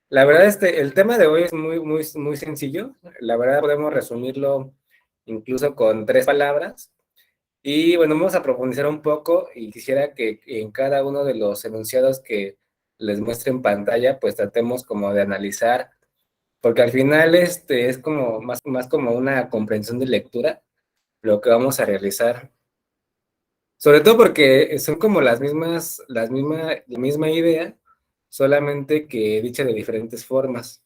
La verdad, el tema de hoy es muy sencillo. La verdad, podemos resumirlo incluso con 3 palabras. Y bueno, vamos a profundizar un poco y quisiera que en cada uno de los enunciados que les muestre en pantalla, pues tratemos como de analizar, porque al final es como más como una comprensión de lectura lo que vamos a realizar. Sobre todo porque son como la misma idea, solamente que dicha de diferentes formas.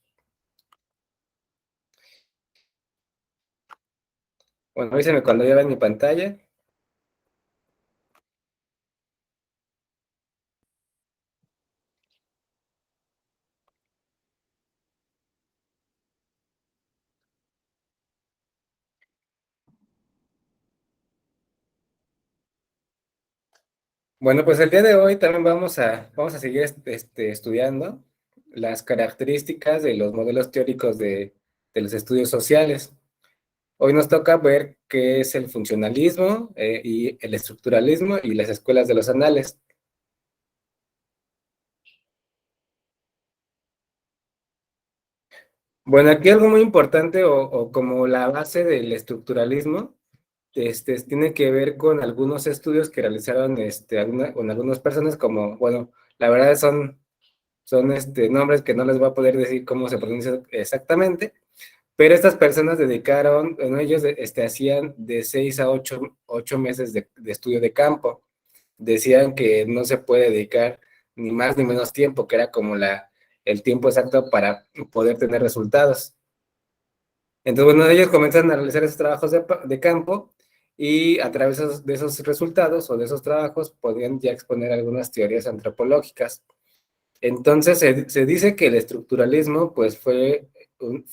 Bueno, avísenme cuando ya vean mi pantalla. Bueno, pues el día de hoy también vamos a seguir estudiando las características de los modelos teóricos de los estudios sociales. Hoy nos toca ver qué es el funcionalismo y el estructuralismo y las escuelas de los anales. Bueno, aquí algo muy importante o como la base del estructuralismo, tiene que ver con algunos estudios que realizaron con algunas personas como, bueno, la verdad son nombres que no les voy a poder decir cómo se pronuncia exactamente, pero estas personas dedicaron, bueno, ellos hacían de 6 a 8 meses de estudio de campo. Decían que no se puede dedicar ni más ni menos tiempo, que era como el tiempo exacto para poder tener resultados. Entonces, bueno, ellos comienzan a realizar esos trabajos de campo y a través de esos resultados o de esos trabajos podían ya exponer algunas teorías antropológicas. Entonces, se dice que el estructuralismo pues fue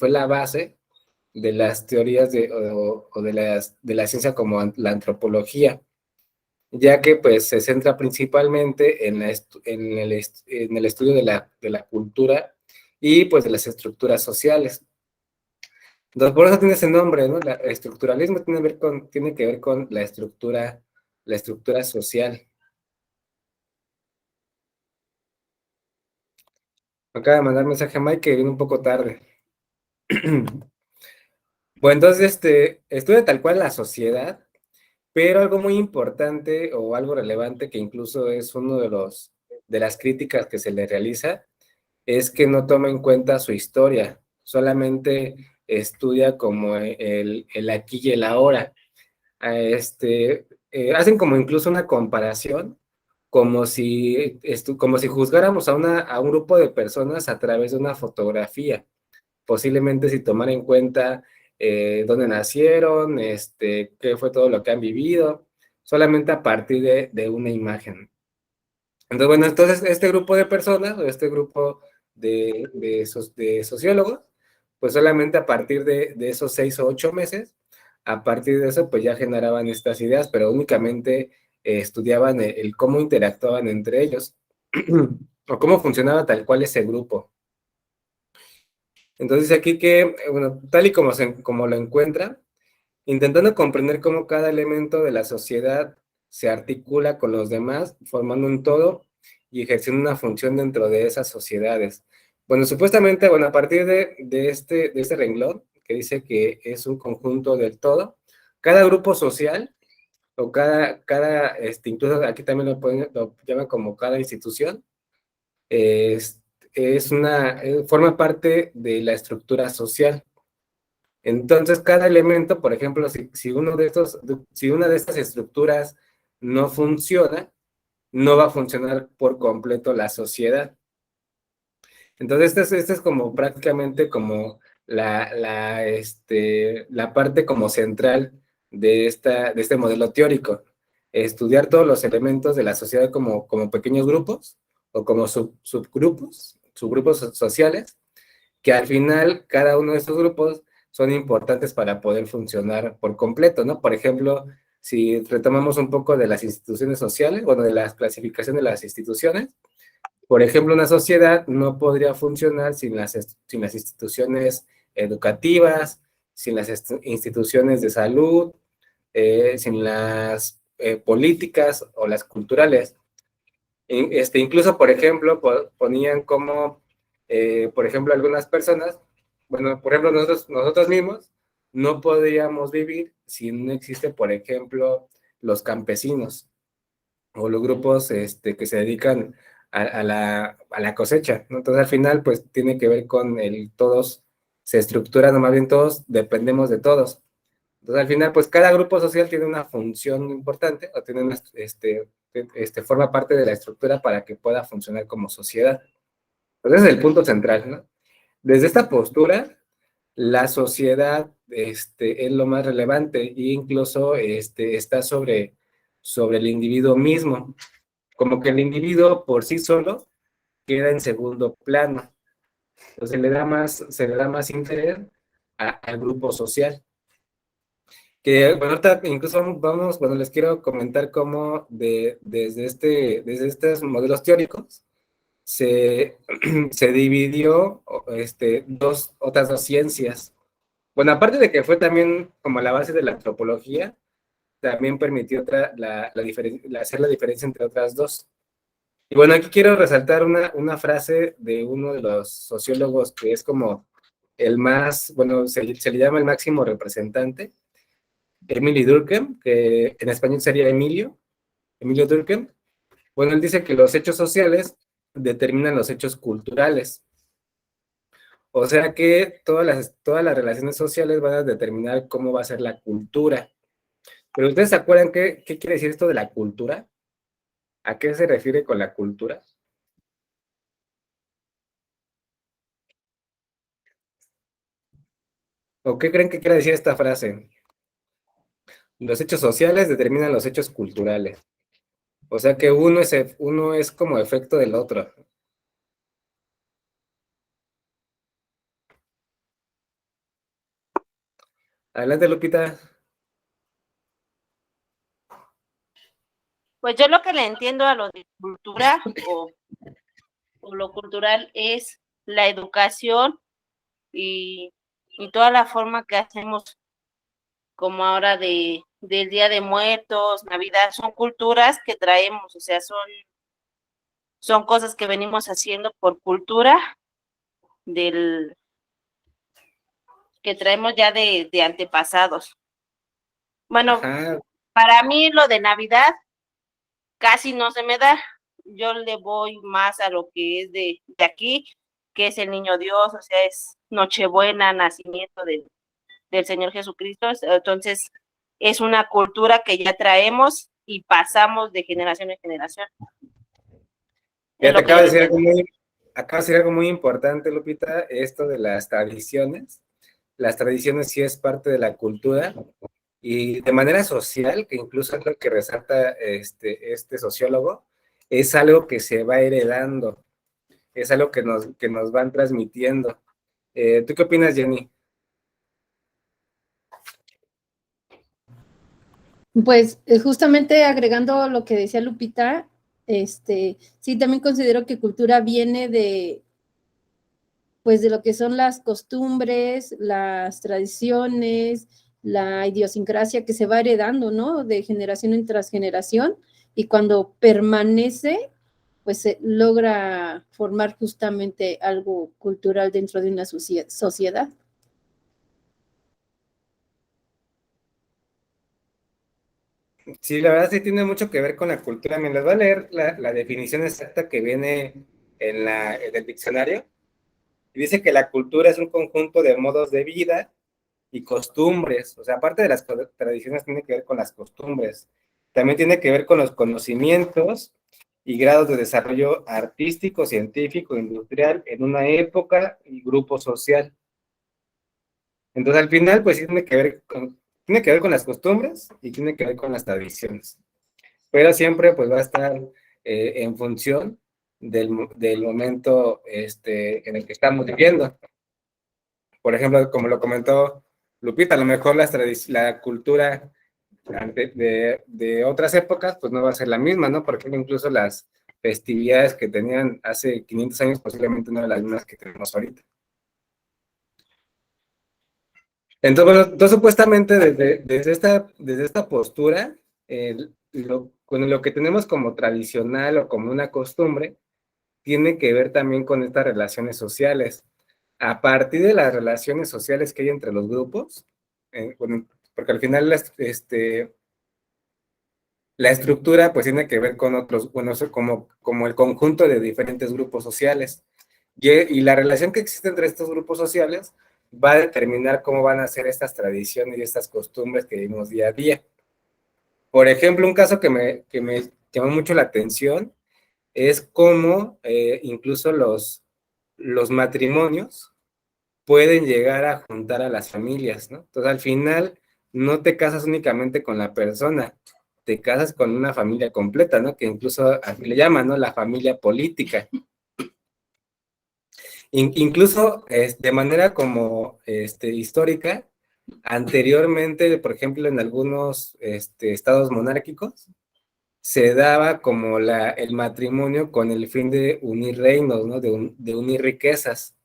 la base de las teorías o de la ciencia como la antropología, ya que pues se centra principalmente en el estudio de la cultura y pues de las estructuras sociales. Entonces, por eso tiene ese nombre, ¿no? El estructuralismo tiene que ver con la estructura social. Acaba de mandar mensaje a Mike que viene un poco tarde. Bueno, entonces, estudia tal cual la sociedad, pero algo muy importante o algo relevante que incluso es uno de las críticas que se le realiza es que no toma en cuenta su historia, solamente estudia como el aquí y el ahora. Hacen como incluso una comparación, como si juzgáramos a un grupo de personas a través de una fotografía, posiblemente si tomar en cuenta dónde nacieron, qué fue todo lo que han vivido, solamente a partir de una imagen. Entonces, bueno, entonces este grupo de personas o este grupo de sociólogos, pues solamente a partir de esos 6 o 8 meses, a partir de eso, pues ya generaban estas ideas, pero únicamente estudiaban el cómo interactuaban entre ellos o cómo funcionaba tal cual ese grupo. Entonces aquí que, bueno, tal y como lo encuentra, intentando comprender cómo cada elemento de la sociedad se articula con los demás, formando un todo y ejerciendo una función dentro de esas sociedades. Bueno, supuestamente, bueno, a partir de este renglón, que dice que es un conjunto del todo, cada grupo social, o incluso aquí también lo llaman como cada institución, es, forma parte de la estructura social. Entonces, cada elemento, por ejemplo, si una de estas estructuras no funciona, no va a funcionar por completo la sociedad. Entonces, esta es como prácticamente como la parte como central de este modelo teórico. Estudiar todos los elementos de la sociedad como pequeños grupos o como subgrupos sociales, que al final cada uno de estos grupos son importantes para poder funcionar por completo, ¿no? Por ejemplo, si retomamos un poco de las instituciones sociales, bueno, de la clasificación de las instituciones, por ejemplo, una sociedad no podría funcionar sin las instituciones educativas, sin las instituciones de salud, sin las políticas o las culturales. Incluso, por ejemplo, ponían como Por ejemplo, algunas personas, bueno, por ejemplo, nosotros mismos no podríamos vivir si no existe, por ejemplo, los campesinos o los grupos que se dedican a la cosecha, ¿no? Entonces, al final, pues tiene que ver con todos se estructuran, o más bien todos dependemos de todos. Entonces, al final, pues cada grupo social tiene una función importante o tiene forma parte de la estructura para que pueda funcionar como sociedad. Entonces, ese es el punto central, ¿no? Desde esta postura, la sociedad es lo más relevante e incluso está sobre el individuo mismo, como que el individuo por sí solo queda en segundo plano. Entonces se le da más interés al grupo social. Que bueno, ahorita incluso vamos, bueno, les quiero comentar cómo desde estos modelos teóricos se, se dividió otras dos ciencias. Bueno, aparte de que fue también como la base de la antropología, también permitió hacer la diferencia entre otras dos. Y bueno, aquí quiero resaltar una frase de uno de los sociólogos que es como el más, bueno, se le llama el máximo representante, Emily Durkheim, que en español sería Emilio Durkheim. Bueno, él dice que los hechos sociales determinan los hechos culturales. O sea que todas las relaciones sociales van a determinar cómo va a ser la cultura. Pero ustedes se acuerdan qué quiere decir esto de la cultura? ¿A qué se refiere con la cultura? ¿O qué creen que quiere decir esta frase? Los hechos sociales determinan los hechos culturales. O sea que uno es como efecto del otro. Adelante, Lupita. Pues yo lo que le entiendo a lo de cultura o lo cultural es la educación y, y toda la forma que hacemos como ahora del Día de Muertos, Navidad, son culturas que traemos, o sea, son cosas que venimos haciendo por cultura del que traemos ya de antepasados. Bueno, Ajá. para mí lo de Navidad casi no se me da. Yo le voy más a lo que es de aquí, que es el niño Dios, o sea, es Nochebuena, nacimiento del Señor Jesucristo. Entonces, es una cultura que ya traemos y pasamos de generación en generación. Es Ya te lo que acabo yo de le decir entiendo. algo muy importante, Lupita, esto de las tradiciones. Las tradiciones sí es parte de la cultura y de manera social, que incluso es lo que resalta este sociólogo, es algo que se va heredando, es algo que nos van transmitiendo. ¿Tú qué opinas, Jenny? Pues justamente agregando lo que decía Lupita, sí, también considero que cultura viene pues de lo que son las costumbres, las tradiciones, la idiosincrasia que se va heredando, ¿no? De generación en tras generación, y cuando permanece, pues se logra formar justamente algo cultural dentro de una sociedad. Sí, la verdad sí tiene mucho que ver con la cultura. Me les voy a leer la definición exacta que viene en el diccionario. Y dice que la cultura es un conjunto de modos de vida y costumbres. O sea, aparte de las tradiciones, tiene que ver con las costumbres. También tiene que ver con los conocimientos y grados de desarrollo artístico, científico, industrial en una época y grupo social. Entonces, al final, pues sí tiene que ver con las costumbres y tiene que ver con las tradiciones. Pero siempre, pues va a estar en función del momento en el que estamos viviendo. Por ejemplo, como lo comentó Lupita, a lo mejor la cultura de otras épocas, pues no va a ser la misma, ¿no? Porque incluso las festividades que tenían hace 500 años posiblemente no eran las mismas que tenemos ahorita. Entonces, bueno, entonces supuestamente desde esta postura, con lo que tenemos como tradicional o como una costumbre, tiene que ver también con estas relaciones sociales. A partir de las relaciones sociales que hay entre los grupos, bueno, porque al final la estructura pues tiene que ver con otros, bueno, como el conjunto de diferentes grupos sociales. Y la relación que existe entre estos grupos sociales va a determinar cómo van a ser estas tradiciones y estas costumbres que vivimos día a día. Por ejemplo, un caso que me llamó mucho la atención es cómo incluso los matrimonios pueden llegar a juntar a las familias, ¿no? Entonces, al final, no te casas únicamente con la persona, te casas con una familia completa, ¿no? Que incluso así le llaman, ¿no? La familia política. Incluso de manera como histórica, anteriormente, por ejemplo, en algunos estados monárquicos, se daba como el matrimonio con el fin de unir reinos, ¿no? De unir riquezas.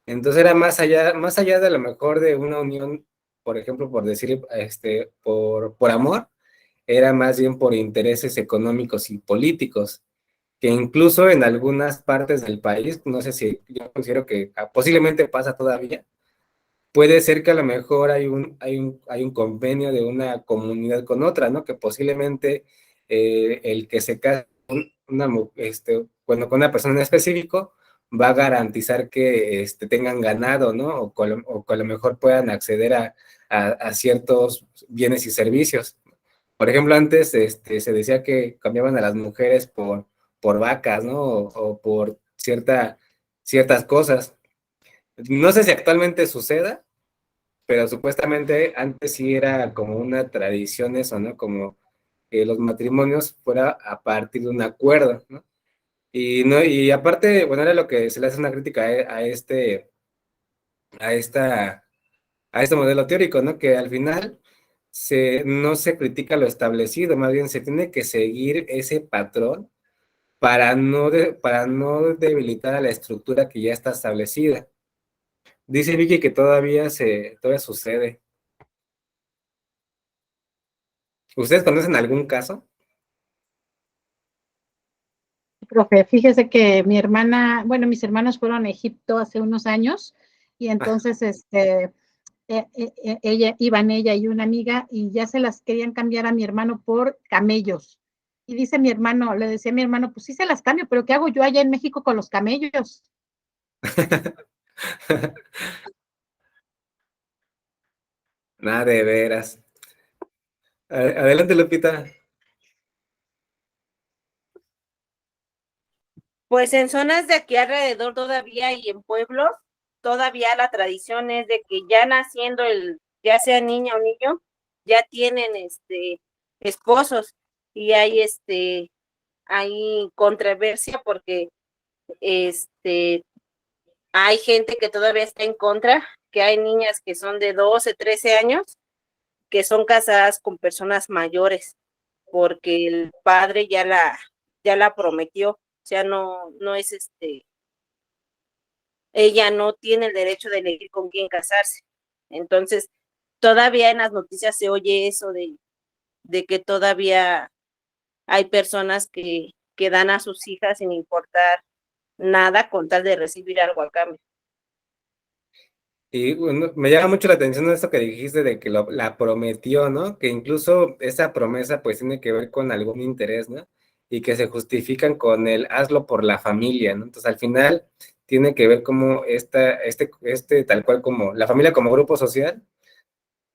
Entonces era más allá de a lo mejor de una unión, por ejemplo, por decir, por amor, era más bien por intereses económicos y políticos, que incluso en algunas partes del país, no sé si yo considero que posiblemente pasa todavía, puede ser que a lo mejor hay un convenio de una comunidad con otra, ¿no? Que posiblemente el que se case con una persona en específico va a garantizar que tengan ganado, ¿no? O que a lo mejor puedan acceder a ciertos bienes y servicios. Por ejemplo, antes se decía que cambiaban a las mujeres por vacas, ¿no? O por ciertas cosas. No sé si actualmente suceda, pero supuestamente antes sí era como una tradición eso, ¿no? Como que los matrimonios fuera a partir de un acuerdo, ¿no? Y aparte, bueno, era lo que se le hace una crítica a esta, a este modelo teórico, ¿no? Que al final no se critica lo establecido, más bien se tiene que seguir ese patrón para no debilitar a la estructura que ya está establecida. Dice Vicky que todavía sucede. ¿Ustedes conocen algún caso? Profe, fíjese que mi hermana, bueno, mis hermanos fueron a Egipto hace unos años y entonces ella y una amiga y ya se las querían cambiar a mi hermano por camellos. Y dice mi hermano, le decía a mi hermano, pues sí se las cambio, pero ¿qué hago yo allá en México con los camellos? Nada, de veras. Adelante, Lupita. Pues en zonas de aquí alrededor todavía y en pueblos, todavía la tradición es de que ya naciendo ya sea niña o niño, ya tienen esposos y hay controversia porque hay gente que todavía está en contra, que hay niñas que son de 12, 13 años, que son casadas con personas mayores, porque el padre ya la prometió, o sea, no es ella no tiene el derecho de elegir con quién casarse. Entonces, todavía en las noticias se oye eso de que todavía hay personas que dan a sus hijas sin importar nada con tal de recibir algo a cambio. Y bueno, me llama mucho la atención esto que dijiste de que la prometió, ¿no? Que incluso esa promesa pues tiene que ver con algún interés, ¿no? Y que se justifican con el hazlo por la familia, ¿no? Entonces al final tiene que ver como tal cual como la familia como grupo social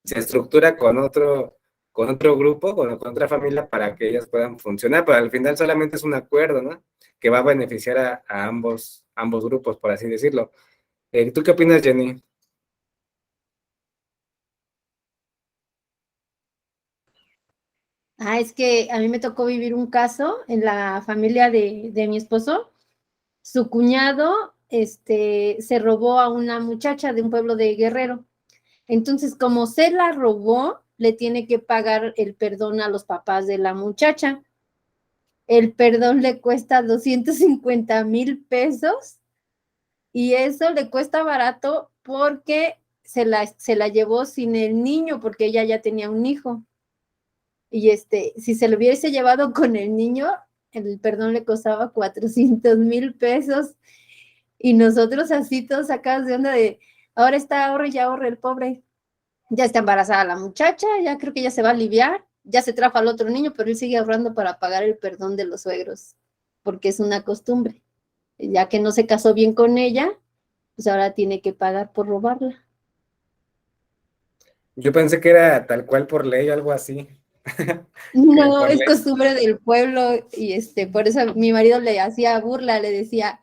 se estructura con otro grupo, con otra familia para que ellas puedan funcionar, pero al final solamente es un acuerdo, ¿no? Que va a beneficiar a ambos grupos, por así decirlo. ¿Tú qué opinas, Jenny? Es que a mí me tocó vivir un caso en la familia de mi esposo. Su cuñado se robó a una muchacha de un pueblo de Guerrero. Entonces, como se la robó, le tiene que pagar el perdón a los papás de la muchacha. El perdón le cuesta 250,000 pesos y eso le cuesta barato porque se la llevó sin el niño, porque ella ya tenía un hijo. Y si se lo hubiese llevado con el niño, el perdón le costaba 400,000 pesos y nosotros así todos sacados de onda de, ahora está ahorre y ahorre el pobre. Ya está embarazada la muchacha, ya creo que ya se va a aliviar, ya se trajo al otro niño, pero él sigue ahorrando para pagar el perdón de los suegros, porque es una costumbre. Ya que no se casó bien con ella, pues ahora tiene que pagar por robarla. Yo pensé que era tal cual por ley o algo así. Que No, por es ley. costumbre del pueblo y por eso mi marido le hacía burla, le decía,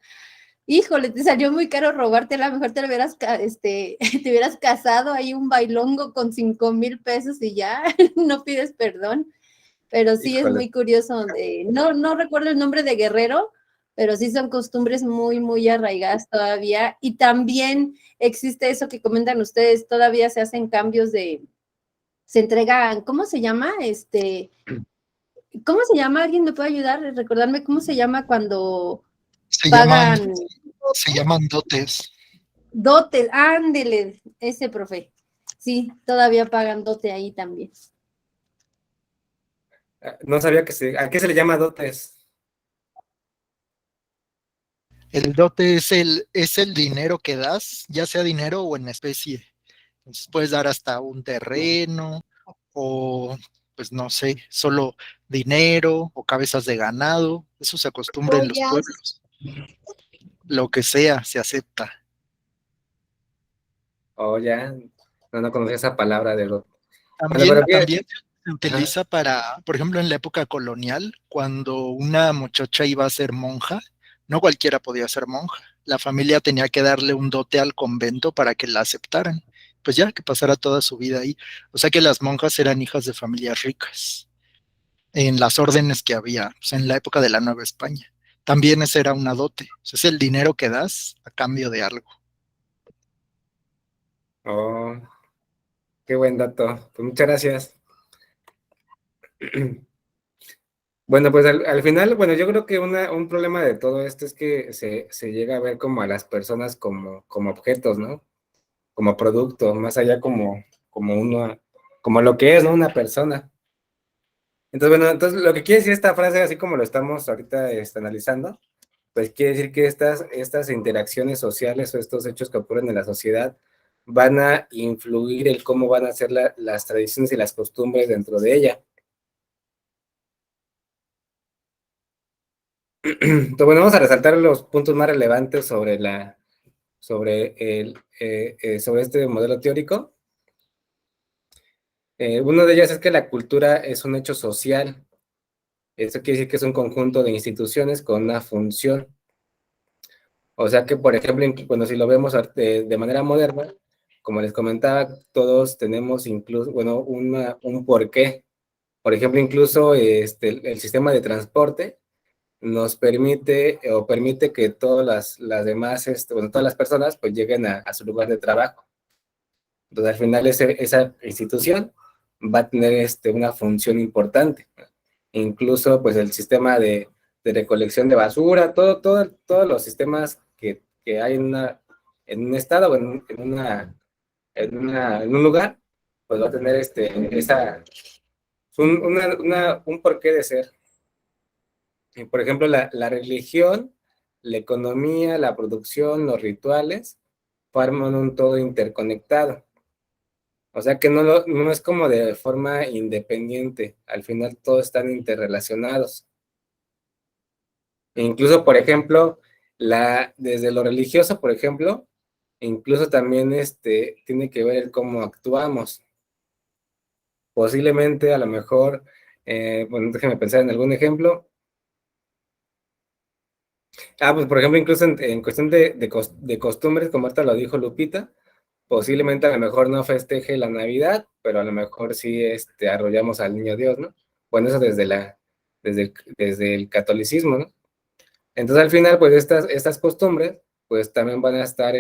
híjole, te salió muy caro robarte, a lo mejor te hubieras, te hubieras casado ahí un bailongo con 5,000 pesos y ya no pides perdón. Pero sí es Híjole. muy curioso. No recuerdo el nombre de Guerrero, pero sí son costumbres muy, muy arraigadas todavía. Y también existe eso que comentan ustedes, todavía se hacen cambios se entregan, ¿cómo se llama? ¿Cómo se llama? ¿Alguien me puede ayudar a recordarme cómo se llama cuando Se llaman, pagan se llaman dotes. dote? Ándele, ese profe. Sí, todavía pagan dote ahí también. No sabía ¿a qué se le llama dotes? El dote es el dinero que das, ya sea dinero o en especie. Entonces puedes dar hasta un terreno o, pues no sé, solo dinero o cabezas de ganado. Eso se acostumbra en los Joyas. pueblos. Lo que sea, se acepta. Oh, ya, no conocía esa palabra de dote. Bueno, También, pero también se ajá. utiliza para, por ejemplo, en la época colonial, cuando una muchacha iba a ser monja, no cualquiera podía ser monja. La familia tenía que darle un dote al convento para que la aceptaran. Pues ya que pasara toda su vida ahí. O sea que las monjas eran hijas de familias ricas, en las órdenes que había, pues, en la época de la Nueva España. También ese era una dote. O sea, es el dinero que das a cambio de algo. Oh, qué buen dato. Pues muchas gracias. Bueno, pues al final, bueno, yo creo que un problema de todo esto es que se llega a ver como a las personas como objetos, ¿no? Como producto, más allá como lo que es, ¿no? Una persona. Entonces, bueno, entonces lo que quiere decir esta frase, así como lo estamos ahorita analizando, pues quiere decir que estas interacciones sociales o estos hechos que ocurren en la sociedad van a influir en cómo van a ser las tradiciones y las costumbres dentro de ella. Entonces, bueno, vamos a resaltar los puntos más relevantes sobre este modelo teórico. Uno de ellos es que la cultura es un hecho social. Eso quiere decir que es un conjunto de instituciones con una función. O sea que, por ejemplo, bueno, si lo vemos de manera moderna, como les comentaba, todos tenemos incluso, bueno, un porqué. Por ejemplo, incluso el sistema de transporte nos permite o permite que todas las demás, bueno, todas las personas pues lleguen a su lugar de trabajo. Entonces, al final esa institución va a tener una función importante. Incluso pues el sistema de recolección de basura, todos los sistemas que hay en un estado o en un lugar, pues va a tener un porqué de ser. Y, por ejemplo, la religión, la economía, la producción, los rituales, forman un todo interconectado. O sea que no es como de forma independiente, al final todos están interrelacionados. E incluso, por ejemplo, desde lo religioso, por ejemplo, incluso también tiene que ver el cómo actuamos. Posiblemente, a lo mejor, bueno, déjeme pensar en algún ejemplo. Pues por ejemplo, incluso en cuestión de costumbres, como ahorita lo dijo Lupita, posiblemente a lo mejor no festeje la Navidad, pero a lo mejor sí arrollamos al niño Dios, ¿no? Bueno, eso desde el catolicismo, ¿no? Entonces al final, pues estas costumbres, pues también van a estar,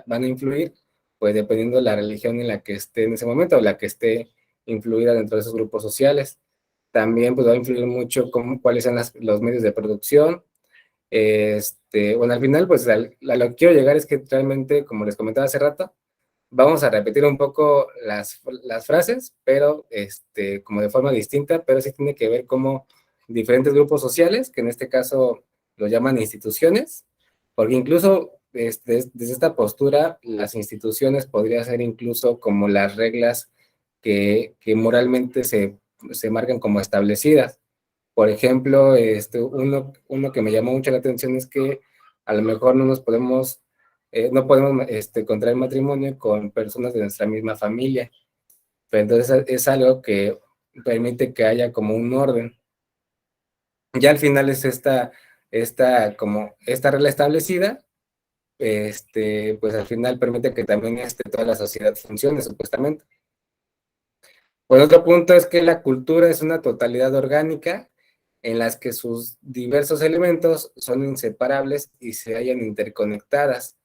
van a influir, pues dependiendo de la religión en la que esté en ese momento, o la que esté influida dentro de esos grupos sociales. También pues va a influir mucho cuáles son los medios de producción. Bueno, al final, pues a lo que quiero llegar es que realmente, como les comentaba hace rato, vamos a repetir un poco las frases, pero como de forma distinta, pero sí tiene que ver cómo diferentes grupos sociales, que en este caso lo llaman instituciones, porque incluso desde esta postura, las instituciones podrían ser incluso como las reglas que moralmente se marcan como establecidas. Por ejemplo, uno que me llamó mucho la atención es que a lo mejor no podemos contraer matrimonio con personas de nuestra misma familia, pero entonces es algo que permite que haya como un orden. Ya al final es como esta regla establecida, pues al final permite que también toda la sociedad funcione supuestamente. Por otro punto es que la cultura es una totalidad orgánica en las que sus diversos elementos son inseparables y se hallan interconectadas.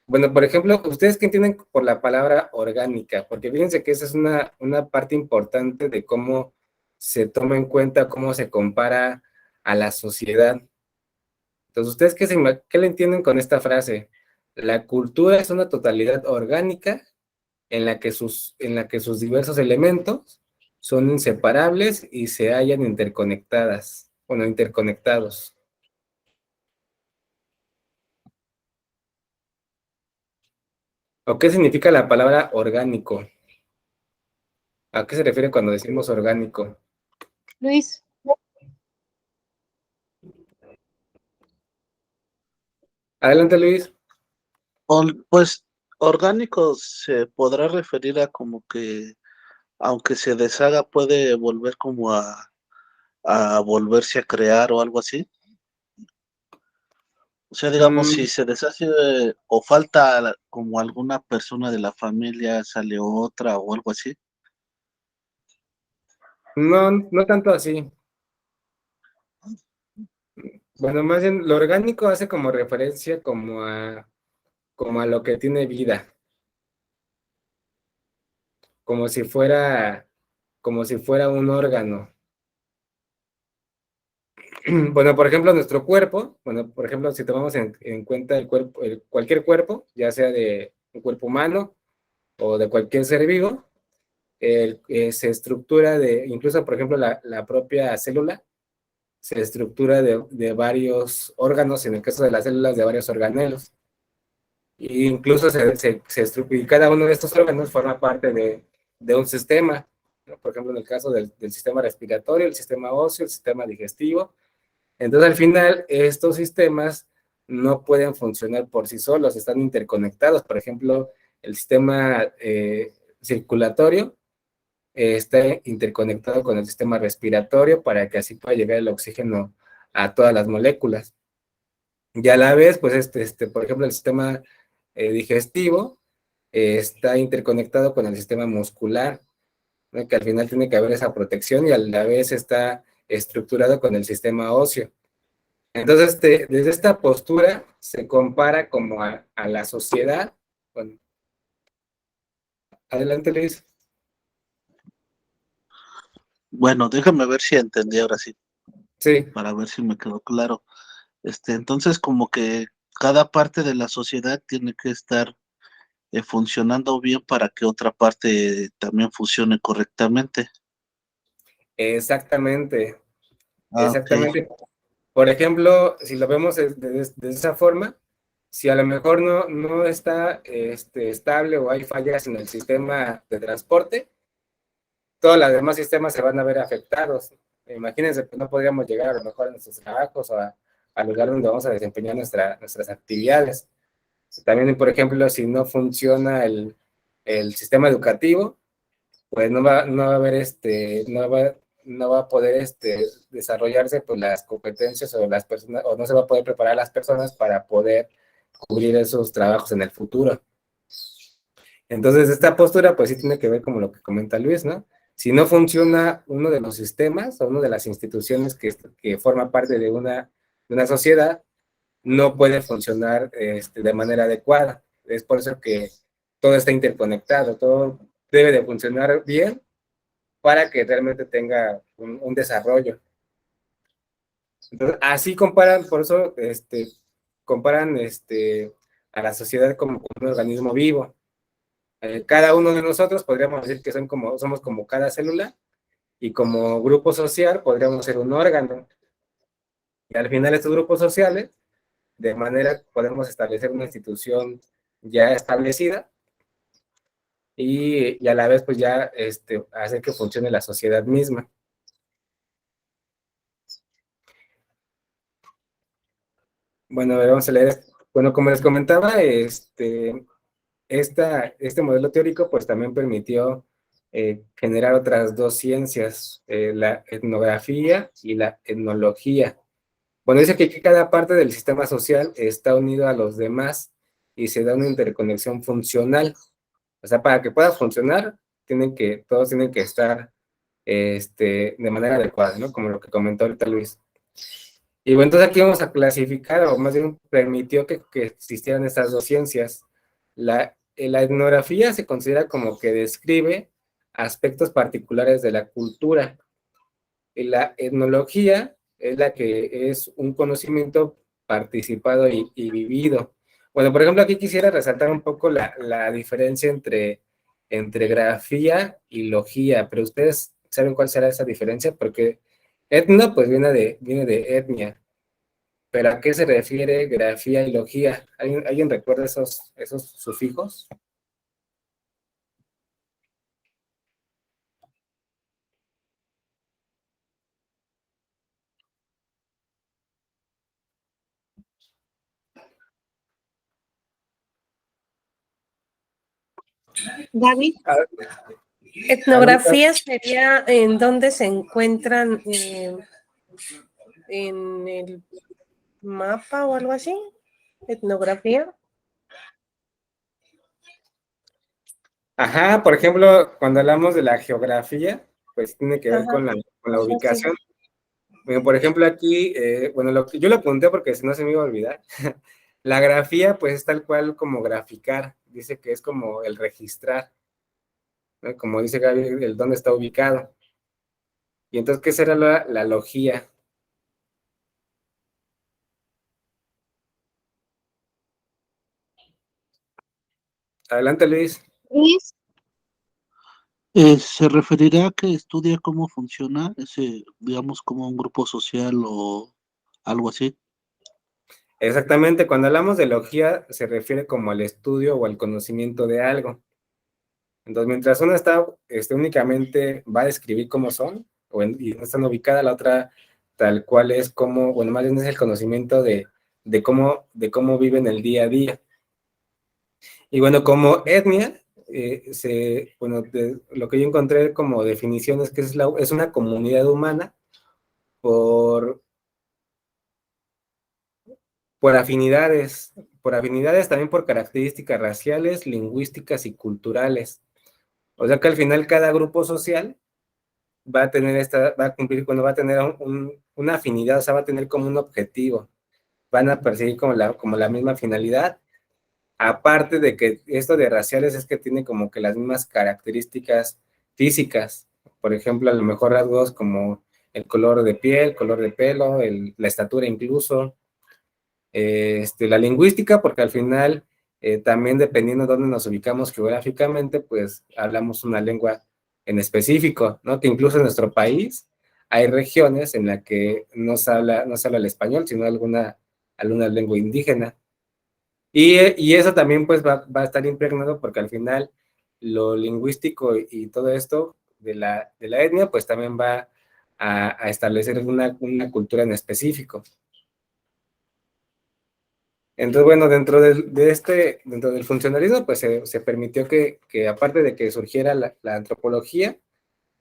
Bueno, por ejemplo, ¿ustedes qué entienden por la palabra orgánica? Porque fíjense que esa es una parte importante de cómo se toma en cuenta, cómo se compara a la sociedad. Entonces, ¿ustedes qué le entienden con esta frase? La cultura es una totalidad orgánica en la que sus diversos elementos son inseparables y se hallan interconectadas, bueno, interconectados. ¿O qué significa la palabra orgánico? ¿A qué se refiere cuando decimos orgánico? Luis, Adelante, Luis. Pues orgánico se podrá referir a como que, aunque se deshaga, puede volver como a volverse a crear o algo así. O sea, digamos, si se deshace o falta como alguna persona de la familia, sale otra o algo así. No, no tanto así. Bueno, más bien lo orgánico hace como referencia como a lo que tiene vida, como si fuera, como si fuera un órgano. Bueno, por ejemplo, nuestro cuerpo, bueno, por ejemplo, si tomamos en cuenta el cuerpo, cualquier cuerpo, ya sea de un cuerpo humano o de cualquier ser vivo, se estructura incluso por ejemplo, la propia célula se estructura de varios órganos, en el caso de las células, de varios organelos. E incluso y cada uno de estos órganos forma parte de un sistema, ¿no? Por ejemplo, en el caso del sistema respiratorio, el sistema óseo, el sistema digestivo. Entonces, al final, estos sistemas no pueden funcionar por sí solos, están interconectados. Por ejemplo, el sistema circulatorio está interconectado con el sistema respiratorio para que así pueda llegar el oxígeno a todas las moléculas. Y a la vez, pues, por ejemplo, el sistema digestivo está interconectado con el sistema muscular, ¿no? Que al final tiene que haber esa protección y a la vez está estructurado con el sistema óseo. Entonces, desde esta postura se compara como a la sociedad. Bueno, adelante, Luis. Bueno, déjame ver si entendí ahora sí, Sí, para ver si me quedó claro. Entonces, como que cada parte de la sociedad tiene que estar funcionando bien para que otra parte también funcione correctamente. exactamente, Ah, ok. exactamente. Por ejemplo, si lo vemos de esa forma, si a lo mejor no está estable o hay fallas en el sistema de transporte, todos los demás sistemas se van a ver afectados. Imagínense que no podríamos llegar a lo mejor a nuestros trabajos o al lugar donde vamos a desempeñar nuestras actividades. También, por ejemplo, si no funciona el sistema educativo, pues no va a haber no va a poder desarrollarse pues las competencias o las personas, o no se va a poder preparar a las personas para poder cubrir esos trabajos en el futuro. Entonces, esta postura, pues sí tiene que ver como lo que comenta Luis, ¿no? Si no funciona uno de los sistemas o una de las instituciones que forma parte de una sociedad, no puede funcionar de manera adecuada. Es por eso que todo está interconectado, todo debe de funcionar bien para que realmente tenga un desarrollo. Entonces, así comparan, por eso comparan a la sociedad como un organismo vivo. Cada uno de nosotros podríamos decir que somos como cada célula, y como grupo social podríamos ser un órgano. Y al final estos grupos sociales, de manera que podemos establecer una institución ya establecida y a la vez pues ya hacer que funcione la sociedad misma. Bueno, a ver, vamos a leer. Bueno, como les comentaba, este modelo teórico pues también permitió generar otras dos ciencias, la etnografía y la etnología. Bueno, dice que cada parte del sistema social está unido a los demás y se da una interconexión funcional. O sea, para que pueda funcionar, todos tienen que estar de manera adecuada, ¿no? Como lo que comentó ahorita Luis. Y bueno, entonces aquí vamos a clasificar, o más bien permitió que existieran estas dos ciencias. La etnografía se considera como que describe aspectos particulares de la cultura. Y la etnología es la que es un conocimiento participado y vivido. Bueno, por ejemplo, aquí quisiera resaltar un poco la diferencia entre grafía y logía, pero ustedes saben cuál será esa diferencia, porque etno pues viene de etnia, pero ¿a qué se refiere grafía y logía? ¿Alguien recuerda esos sufijos? Gaby, Ahorita, Etnografía sería en dónde se encuentran en el mapa o algo así. Etnografía. ajá, por ejemplo, cuando hablamos de la geografía, pues tiene que ver Ajá. con la Sí, sí. ubicación. Bueno, por ejemplo, aquí, bueno, yo lo apunté porque si no se me iba a olvidar. La grafía, pues es tal cual como graficar. Dice que es como el registrar, ¿no? Como dice Gaby, el dónde está ubicado. Y entonces, ¿qué será la logía? Adelante, Luis. Luis, ¿Se referirá a que estudia cómo funciona ese, digamos, como un grupo social o algo así? Exactamente, cuando hablamos de logía, se refiere como al estudio o al conocimiento de algo. Entonces, mientras una está únicamente va a describir cómo son, y no están ubicada, la otra tal cual es como, bueno, más bien es el conocimiento de cómo viven el día a día. Y bueno, como etnia, bueno, lo que yo encontré como definición es que es una comunidad humana por, por afinidades, también por características raciales, lingüísticas y culturales. O sea que al final cada grupo social va a cumplir, cuando va a tener una afinidad, o sea, va a tener como un objetivo, van a perseguir como la misma finalidad, aparte de que esto de raciales es que tiene como que las mismas características físicas, por ejemplo, a lo mejor rasgos como el color de piel, color de pelo, la estatura incluso, la lingüística, porque al final también dependiendo de dónde nos ubicamos geográficamente, pues hablamos una lengua en específico, ¿no? Que incluso en nuestro país hay regiones en las que no se habla el español, sino alguna lengua indígena. Y eso también pues va a estar impregnado porque al final lo lingüístico y todo esto de la etnia pues también va a establecer una cultura en específico. Entonces, bueno, dentro del funcionalismo, pues se permitió que aparte de que surgiera la antropología,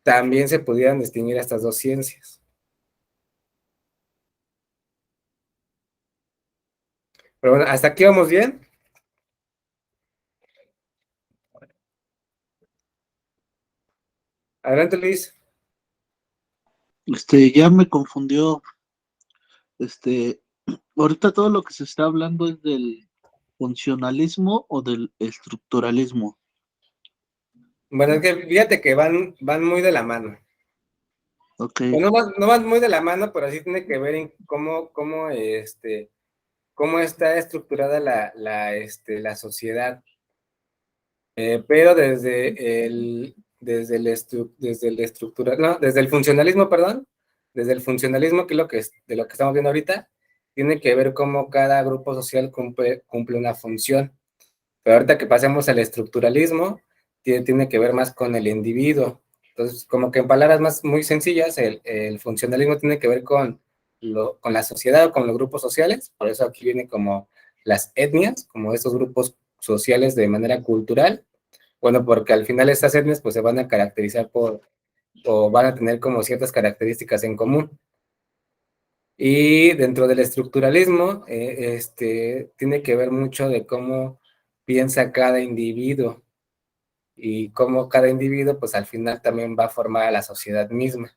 también se pudieran distinguir estas dos ciencias. Pero bueno, hasta aquí vamos bien. Adelante, Luis. Ya me confundió. Este, ahorita todo lo que se está hablando es del funcionalismo o del estructuralismo. Bueno, es que fíjate que van muy de la mano. Ok, Bueno, no van muy de la mano, pero sí tiene que ver en cómo está estructurada la sociedad. Pero desde el funcionalismo, perdón, desde el funcionalismo, que es de lo que estamos viendo ahorita, tiene que ver cómo cada grupo social cumple una función. Pero ahorita que pasemos al estructuralismo, tiene que ver más con el individuo. Entonces, como que en palabras más muy sencillas, el funcionalismo tiene que ver con la sociedad o con los grupos sociales. Por eso aquí viene como las etnias, como estos grupos sociales de manera cultural. Bueno, porque al final estas etnias pues se van a caracterizar o van a tener como ciertas características en común. Y dentro del estructuralismo, tiene que ver mucho de cómo piensa cada individuo y cómo cada individuo, pues al final también va a formar a la sociedad misma.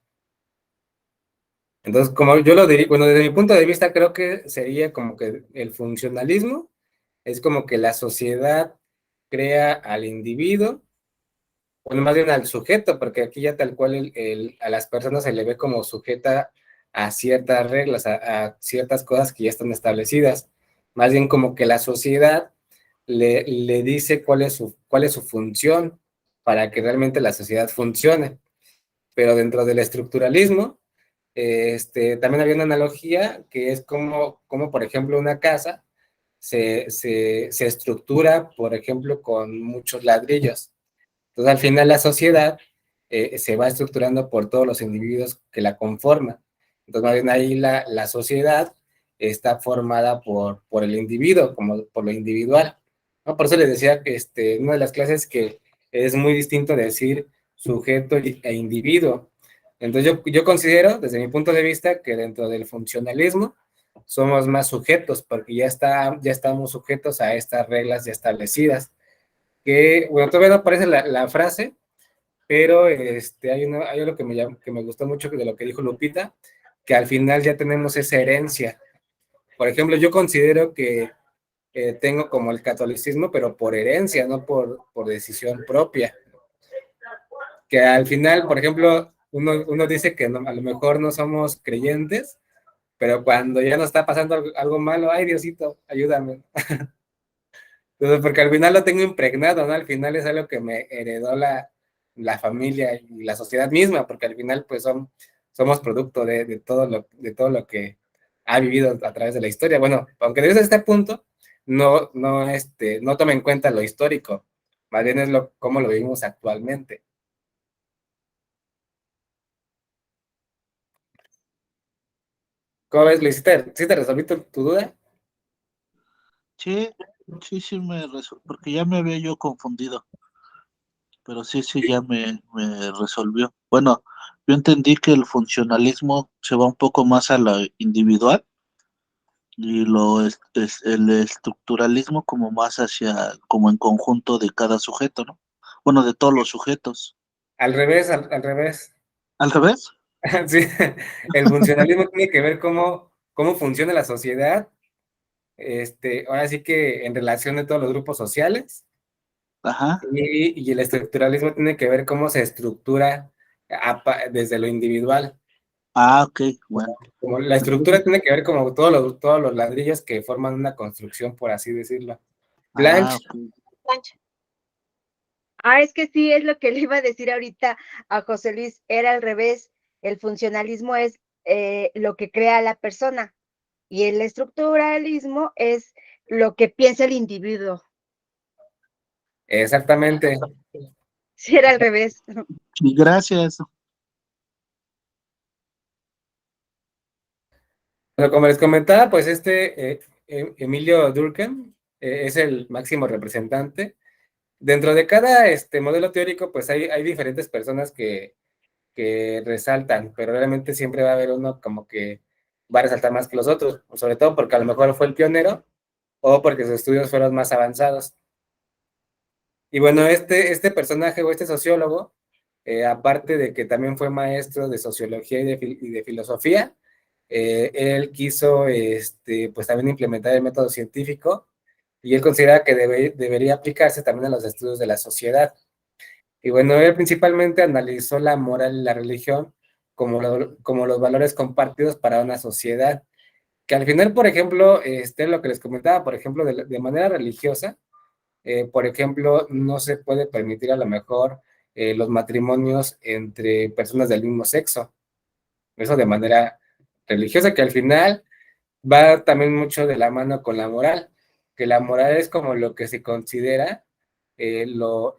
Entonces, como yo lo diría, bueno, desde mi punto de vista, creo que sería como que el funcionalismo es como que la sociedad crea al individuo, bueno, más bien al sujeto, porque aquí ya tal cual a las personas se le ve como sujeta a ciertas reglas, a ciertas cosas que ya están establecidas. Más bien como que la sociedad le dice cuál es su función para que realmente la sociedad funcione. Pero dentro del estructuralismo, también había una analogía que es como por ejemplo, una casa se estructura, por ejemplo, con muchos ladrillos. Entonces, al final la sociedad se va estructurando por todos los individuos que la conforman. Entonces, más bien ahí la sociedad está formada por el individuo, como por lo individual, ¿no? Por eso les decía que una de las clases que es muy distinto decir sujeto e individuo. Entonces, yo considero, desde mi punto de vista, que dentro del funcionalismo somos más sujetos, porque ya estamos sujetos a estas reglas ya establecidas que, bueno, todavía no aparece la frase, pero hay algo que me gustó mucho de lo que dijo Lupita, que al final ya tenemos esa herencia. Por ejemplo, yo considero que tengo como el catolicismo, pero por herencia, no por decisión propia. Que al final, por ejemplo, uno dice que a lo mejor no somos creyentes, pero cuando ya nos está pasando algo malo, ay Diosito, ayúdame. Entonces, porque al final lo tengo impregnado, ¿no? Al final es algo que me heredó la familia y la sociedad misma, porque al final pues somos producto de todo lo que ha vivido a través de la historia. Bueno, aunque desde este punto no toma en cuenta lo histórico, más bien es cómo lo vivimos actualmente. ¿Cómo ves, Luis? ¿Sí te resolví tu duda? Sí, sí, porque ya me había yo confundido, pero sí, ya me resolvió. Bueno, yo entendí que el funcionalismo se va un poco más a lo individual y el estructuralismo como más como en conjunto de cada sujeto, ¿no? Bueno, de todos los sujetos. Al revés, al revés. ¿Al revés? Sí, el funcionalismo tiene que ver cómo funciona la sociedad, ahora sí que en relación de todos los grupos sociales, Ajá. y el estructuralismo tiene que ver cómo se estructura desde lo individual. Ah, ok, bueno. Como la estructura tiene que ver como todos los ladrillos que forman una construcción, por así decirlo. Ah, Blanche, ok. Es que sí, es lo que le iba a decir ahorita a José Luis, era al revés. El funcionalismo es lo que crea la persona y el estructuralismo es lo que piensa el individuo. exactamente. Sí, era al revés. Y gracias. Pero como les comentaba, pues Emilio Durkheim es el máximo representante. Dentro de cada modelo teórico, pues hay diferentes personas que resaltan, pero realmente siempre va a haber uno como que va a resaltar más que los otros, sobre todo porque a lo mejor fue el pionero o porque sus estudios fueron más avanzados. Y bueno, este personaje o este sociólogo, aparte de que también fue maestro de sociología y de filosofía, él quiso pues también implementar el método científico y él considera que debería aplicarse también a los estudios de la sociedad. Y bueno, él principalmente analizó la moral y la religión como los valores compartidos para una sociedad, que al final, por ejemplo, lo que les comentaba, por ejemplo, de manera religiosa, por ejemplo, no se puede permitir a lo mejor los matrimonios entre personas del mismo sexo. Eso de manera religiosa, que al final va también mucho de la mano con la moral, que la moral es como lo que se considera lo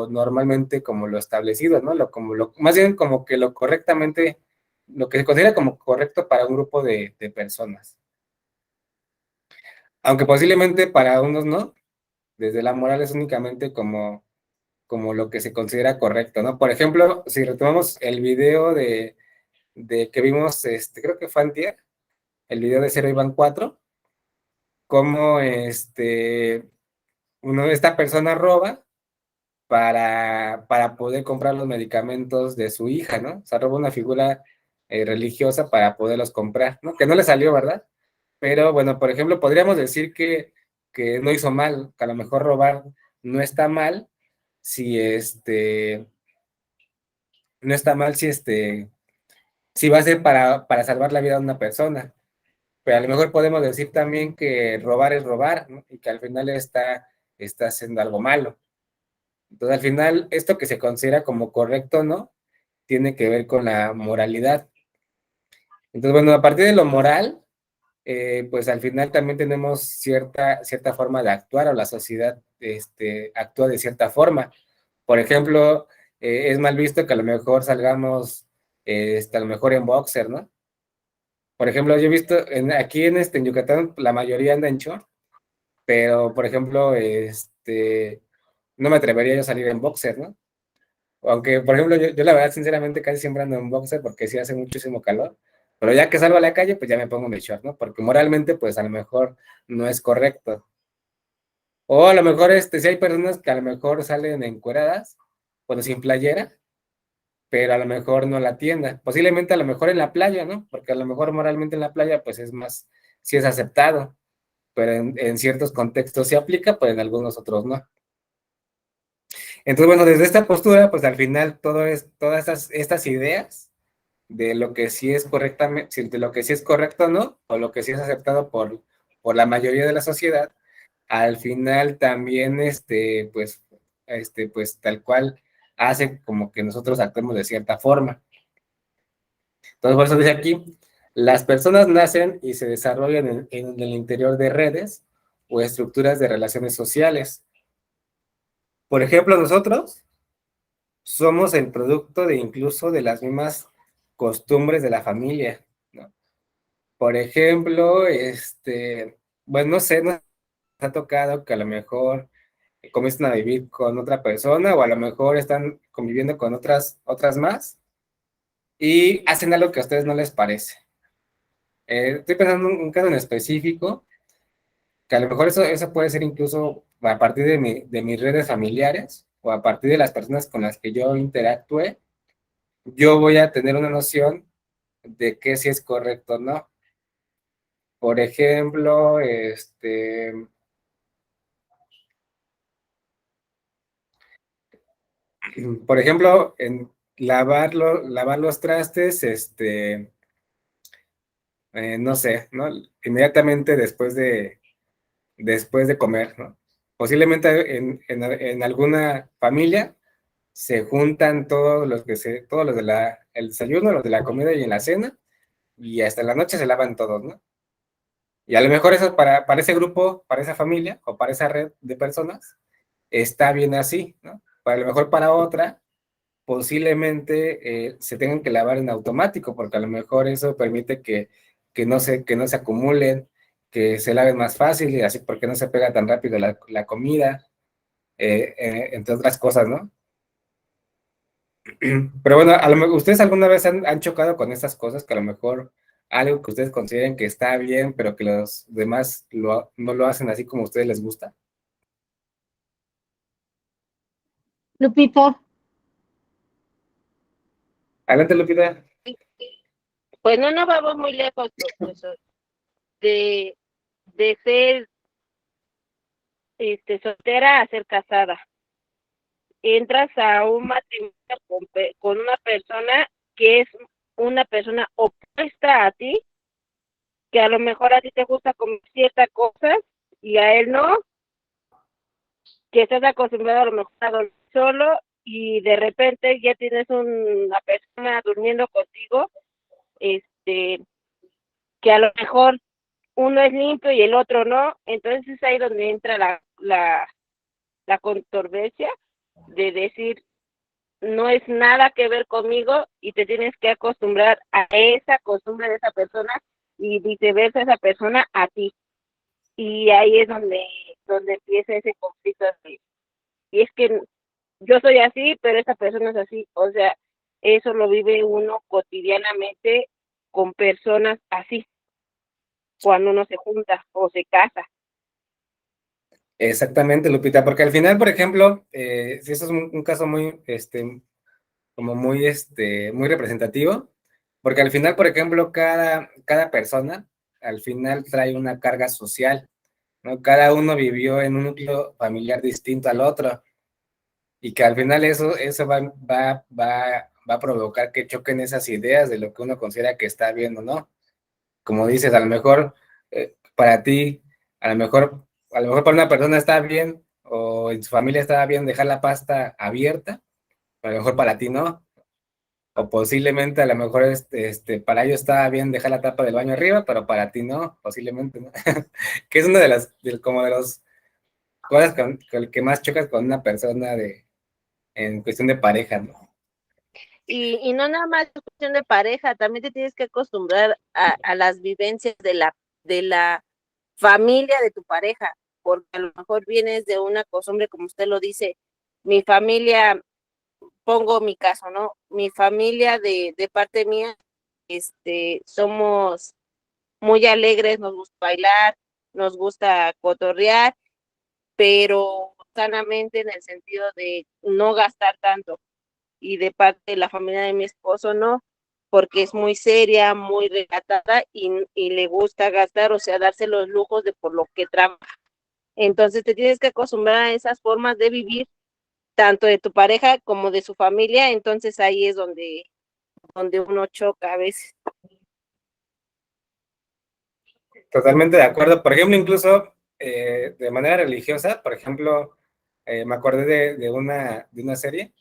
normalmente como lo establecido, ¿no? Más bien como que lo correctamente, lo que se considera como correcto para un grupo de personas. Aunque posiblemente para unos no, desde la moral es únicamente como lo que se considera correcto, ¿no? Por ejemplo, si retomamos el video de que vimos, creo que fue antier, el video de Cero Iván 4, cómo esta persona roba para poder comprar los medicamentos de su hija, ¿no? O sea, roba una figura religiosa para poderlos comprar, ¿no? Que no le salió, ¿verdad? Pero bueno, por ejemplo, podríamos decir que no hizo mal, que a lo mejor robar no está mal si no está mal si va a ser para salvar la vida de una persona. Pero a lo mejor podemos decir también que robar es robar, ¿no? Y que al final está haciendo algo malo. Entonces, al final, esto que se considera como correcto, ¿no? Tiene que ver con la moralidad. Entonces, bueno, a partir de lo moral, pues al final también tenemos cierta forma de actuar, o la sociedad actúa de cierta forma. Por ejemplo, es mal visto que a lo mejor salgamos, a lo mejor en boxer, ¿no? Por ejemplo, yo he visto aquí en Yucatán, la mayoría anda en short, pero por ejemplo, no me atrevería yo a salir en boxer, ¿no? Aunque, por ejemplo, yo la verdad, sinceramente, casi siempre ando en boxer porque sí hace muchísimo calor, pero ya que salgo a la calle, pues ya me pongo mi short, ¿no? Porque moralmente, pues a lo mejor no es correcto. O a lo mejor, si hay personas que a lo mejor salen encueradas, bueno, sin playera, pero a lo mejor no la tienda. Posiblemente a lo mejor en la playa, ¿no? Porque a lo mejor moralmente en la playa, pues es más, sí es aceptado, pero en ciertos contextos se aplica, pues en algunos otros no. Entonces, bueno, desde esta postura, pues al final todas estas ideas de lo que sí es correctamente, de lo que sí es correcto o no, o lo que sí es aceptado por la mayoría de la sociedad, al final también, pues tal cual hace como que nosotros actuemos de cierta forma. Entonces, por eso dice aquí, las personas nacen y se desarrollan en el interior de redes o estructuras de relaciones sociales. Por ejemplo, nosotros somos el producto de incluso de las mismas costumbres de la familia, ¿no? Por ejemplo, bueno, no sé, nos ha tocado que a lo mejor comienzan a vivir con otra persona o a lo mejor están conviviendo con otras más y hacen algo que a ustedes no les parece. Estoy pensando en un caso en específico, que a lo mejor eso puede ser incluso a partir de mis redes familiares o a partir de las personas con las que yo interactúe, yo voy a tener una noción de qué si es correcto o no. Por ejemplo, en lavar los trastes, no sé, ¿no? Inmediatamente después de comer, ¿no? Posiblemente en alguna familia se juntan todos los el desayuno, los de la comida y en la cena, y hasta en la noche se lavan todos, ¿no? Y a lo mejor eso para ese grupo, para esa familia o para esa red de personas, está bien así, ¿no? Para lo mejor para otra, posiblemente se tengan que lavar en automático, porque a lo mejor eso permite que no se acumulen, que se laven más fácil y así porque no se pega tan rápido la comida, entre otras cosas, ¿no? Pero bueno, a lo mejor, ¿ustedes alguna vez han chocado con estas cosas que a lo mejor algo que ustedes consideren que está bien, pero que los demás no lo hacen así como a ustedes les gusta? Lupita, Adelante, Lupita. Pues no nos vamos muy lejos, profesor, de, de ser soltera a ser casada. Entras a un matrimonio con una persona que es una persona opuesta a ti, que a lo mejor a ti te gusta comer ciertas cosas y a él no, que estás acostumbrado a lo mejor a dormir solo y de repente ya tienes una persona durmiendo contigo, que a lo mejor uno es limpio y el otro no, entonces es ahí donde entra la controversia de decir, no es nada que ver conmigo y te tienes que acostumbrar a esa costumbre de esa persona y viceversa esa persona a ti. Y ahí es donde empieza ese conflicto. Y es que yo soy así, pero esa persona es así. O sea, eso lo vive uno cotidianamente con personas así, cuando uno se junta o se casa. Exactamente, Lupita, porque al final, por ejemplo, si eso es un caso muy, como muy, muy representativo, porque al final, por ejemplo, cada persona, al final trae una carga social, ¿no? Cada uno vivió en un núcleo familiar distinto al otro, y que al final eso va a provocar que choquen esas ideas de lo que uno considera que está bien o no. Como dices, a lo mejor para ti, a lo mejor para una persona está bien, o en su familia estaba bien dejar la pasta abierta, a lo mejor para ti no, o posiblemente a lo mejor para ellos estaba bien dejar la tapa del baño arriba, pero para ti no, posiblemente no. Que es una como de los cosas con el que más chocas con una persona en cuestión de pareja, ¿no? Y no nada más es cuestión de pareja, también te tienes que acostumbrar a las vivencias de la familia de tu pareja, porque a lo mejor vienes de una costumbre, como usted lo dice, mi familia, pongo mi caso, ¿no? Mi familia de parte mía, somos muy alegres, nos gusta bailar, nos gusta cotorrear, pero sanamente en el sentido de no gastar tanto. Y de parte de la familia de mi esposo no, porque es muy seria, muy recatada y le gusta gastar, o sea, darse los lujos de por lo que trabaja. Entonces te tienes que acostumbrar a esas formas de vivir, tanto de tu pareja como de su familia, entonces ahí es donde uno choca a veces. Totalmente de acuerdo. Por ejemplo, incluso de manera religiosa, por ejemplo, me acordé de una serie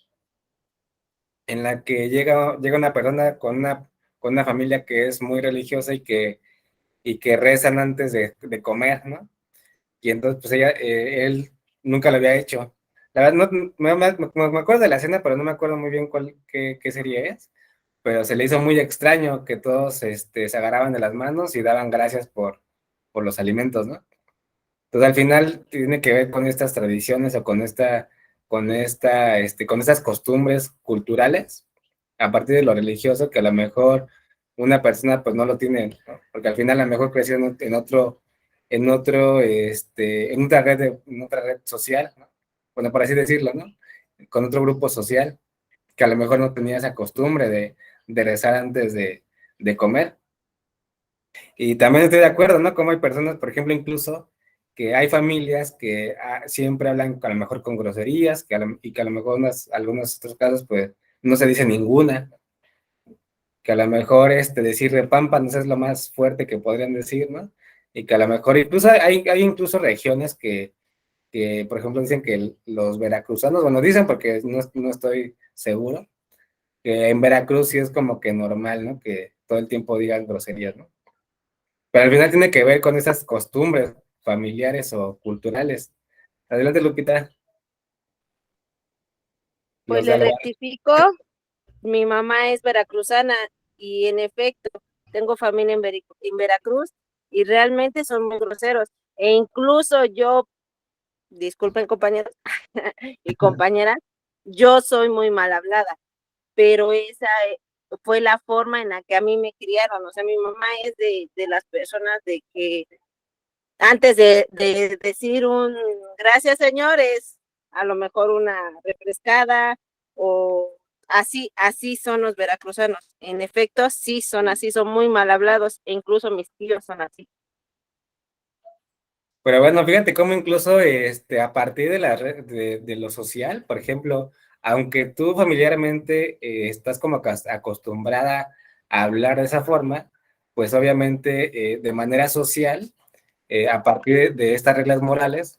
en la que llega una persona con una familia que es muy religiosa y que rezan antes de comer, ¿no? Y entonces, pues él nunca lo había hecho. La verdad, me acuerdo de la escena, pero no me acuerdo muy bien qué serie es, pero se le hizo muy extraño que todos se agarraban de las manos y daban gracias por los alimentos, ¿no? Entonces, al final tiene que ver con estas tradiciones o con estas costumbres culturales, a partir de lo religioso, que a lo mejor una persona pues no lo tiene, ¿no? Porque al final a lo mejor creció en otra red social, ¿no? Bueno, por así decirlo, ¿no? Con otro grupo social, que a lo mejor no tenía esa costumbre de rezar antes de comer. Y también estoy de acuerdo, ¿no? Como hay personas, por ejemplo, incluso que hay familias que siempre hablan a lo mejor con groserías, y que a lo mejor algunos otros casos, pues, no se dice ninguna, que a lo mejor decir repámpanos es lo más fuerte que podrían decir, ¿no? Y que a lo mejor, incluso hay incluso regiones que, por ejemplo, dicen que los veracruzanos, bueno, dicen porque no estoy seguro, que en Veracruz sí es como que normal, ¿no? Que todo el tiempo digan groserías, ¿no? Pero al final tiene que ver con esas costumbres familiares o culturales. Adelante, Lupita. Pues Los de le Alba. rectifico, mi mamá es veracruzana y en efecto tengo familia en Veracruz y realmente son muy groseros. E incluso yo, disculpen compañeros y compañeras, yo soy muy mal hablada, pero esa fue la forma en la que a mí me criaron. O sea, mi mamá es de las personas de que antes de decir un gracias señores, a lo mejor una refrescada o así son los veracruzanos. En efecto, sí son así, son muy mal hablados e incluso mis tíos son así. Pero bueno, fíjate cómo incluso a partir de lo social, por ejemplo, aunque tú familiarmente estás como acostumbrada a hablar de esa forma, pues obviamente de manera social, a partir de estas reglas morales,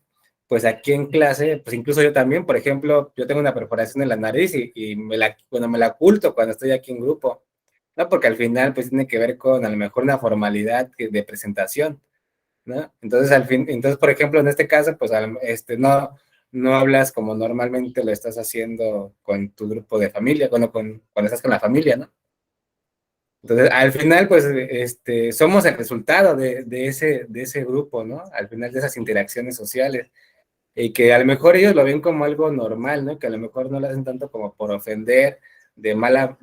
pues aquí en clase, pues incluso yo también, por ejemplo, yo tengo una perforación en la nariz y me la oculto cuando estoy aquí en grupo, ¿no? Porque al final, pues tiene que ver con a lo mejor una formalidad de presentación, ¿no? Entonces, entonces, por ejemplo, en este caso, pues no hablas como normalmente lo estás haciendo con tu grupo de familia, cuando estás con la familia, ¿no? Entonces, al final, pues, somos el resultado de ese grupo, ¿no? Al final de esas interacciones sociales. Y que a lo mejor ellos lo ven como algo normal, ¿no? Que a lo mejor no lo hacen tanto como por ofender de mala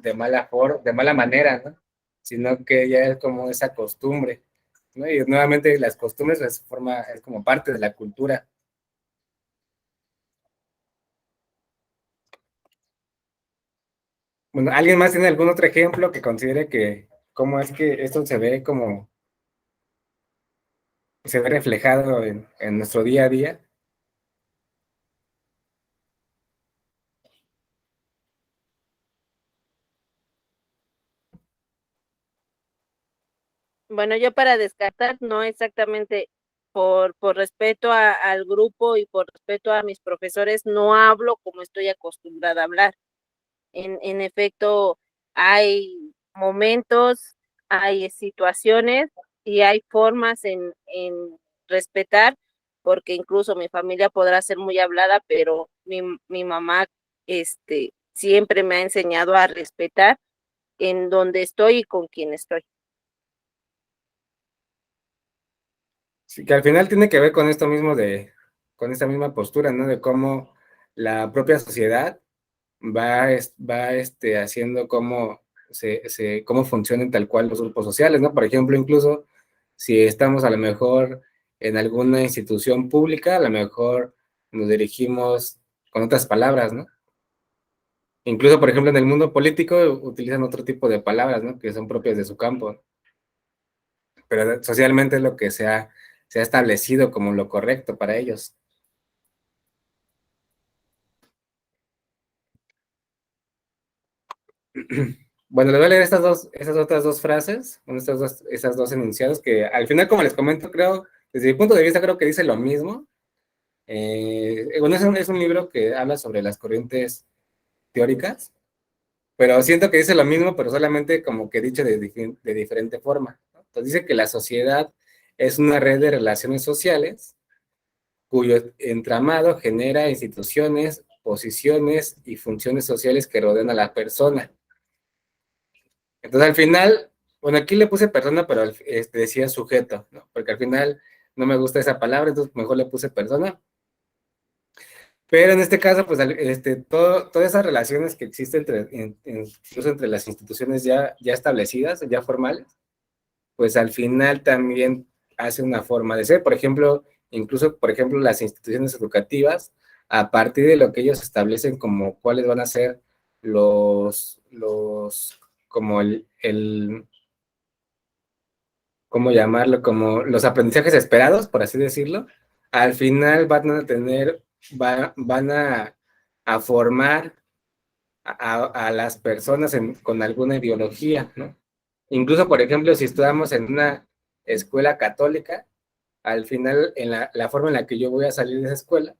manera, ¿no? Sino que ya es como esa costumbre, ¿no? Y nuevamente las costumbres es como parte de la cultura. Bueno, ¿alguien más tiene algún otro ejemplo que considere que cómo es que esto se ve reflejado en nuestro día a día? Bueno, yo para descartar, no exactamente por respeto al grupo y por respeto a mis profesores, no hablo como estoy acostumbrada a hablar. En efecto, hay momentos, hay situaciones y hay formas en respetar, porque incluso mi familia podrá ser muy hablada, pero mi mamá siempre me ha enseñado a respetar en donde estoy y con quien estoy. Sí, que al final tiene que ver con esto mismo con esta misma postura, ¿no? De cómo la propia sociedad va haciendo cómo funcionan tal cual los grupos sociales, ¿no? Por ejemplo, incluso si estamos a lo mejor en alguna institución pública, a lo mejor nos dirigimos con otras palabras, ¿no? Incluso, por ejemplo, en el mundo político utilizan otro tipo de palabras, ¿no? Que son propias de su campo, pero socialmente es lo que se ha establecido como lo correcto para ellos. Bueno, les voy a leer esas otras dos frases, esas dos enunciados que al final, como les comento, creo, desde mi punto de vista, creo que dice lo mismo. Bueno, es un libro que habla sobre las corrientes teóricas, pero siento que dice lo mismo, pero solamente como que dicho de diferente forma, ¿no? Entonces dice que la sociedad es una red de relaciones sociales cuyo entramado genera instituciones, posiciones y funciones sociales que rodean a la persona. Entonces, al final, bueno, aquí le puse persona, pero decía sujeto, ¿no? Porque al final no me gusta esa palabra, entonces mejor le puse persona. Pero en este caso, pues, todas esas relaciones que existen incluso entre las instituciones ya establecidas, ya formales, pues al final también hace una forma de ser. Por ejemplo, incluso, por ejemplo, las instituciones educativas, a partir de lo que ellos establecen como cuáles van a ser como ¿cómo llamarlo? Como los aprendizajes esperados, por así decirlo, al final van a formar a las personas con alguna ideología, ¿no? Incluso, por ejemplo, si estudiamos en una escuela católica, al final, en la forma en la que yo voy a salir de esa escuela,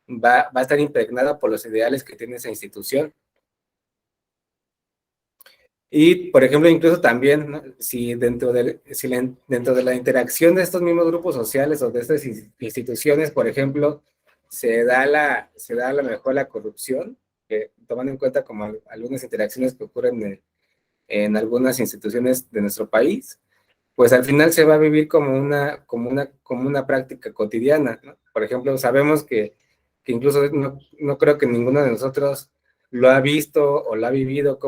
va a estar impregnada por los ideales que tiene esa institución. Y, por ejemplo, incluso también, ¿no? Si dentro de la interacción de estos mismos grupos sociales o de estas instituciones, por ejemplo, se da a lo mejor la corrupción, tomando en cuenta como algunas interacciones que ocurren en algunas instituciones de nuestro país, pues al final se va a vivir como una práctica cotidiana, ¿no? Por ejemplo, sabemos que incluso no creo que ninguno de nosotros lo ha visto o lo ha vivido,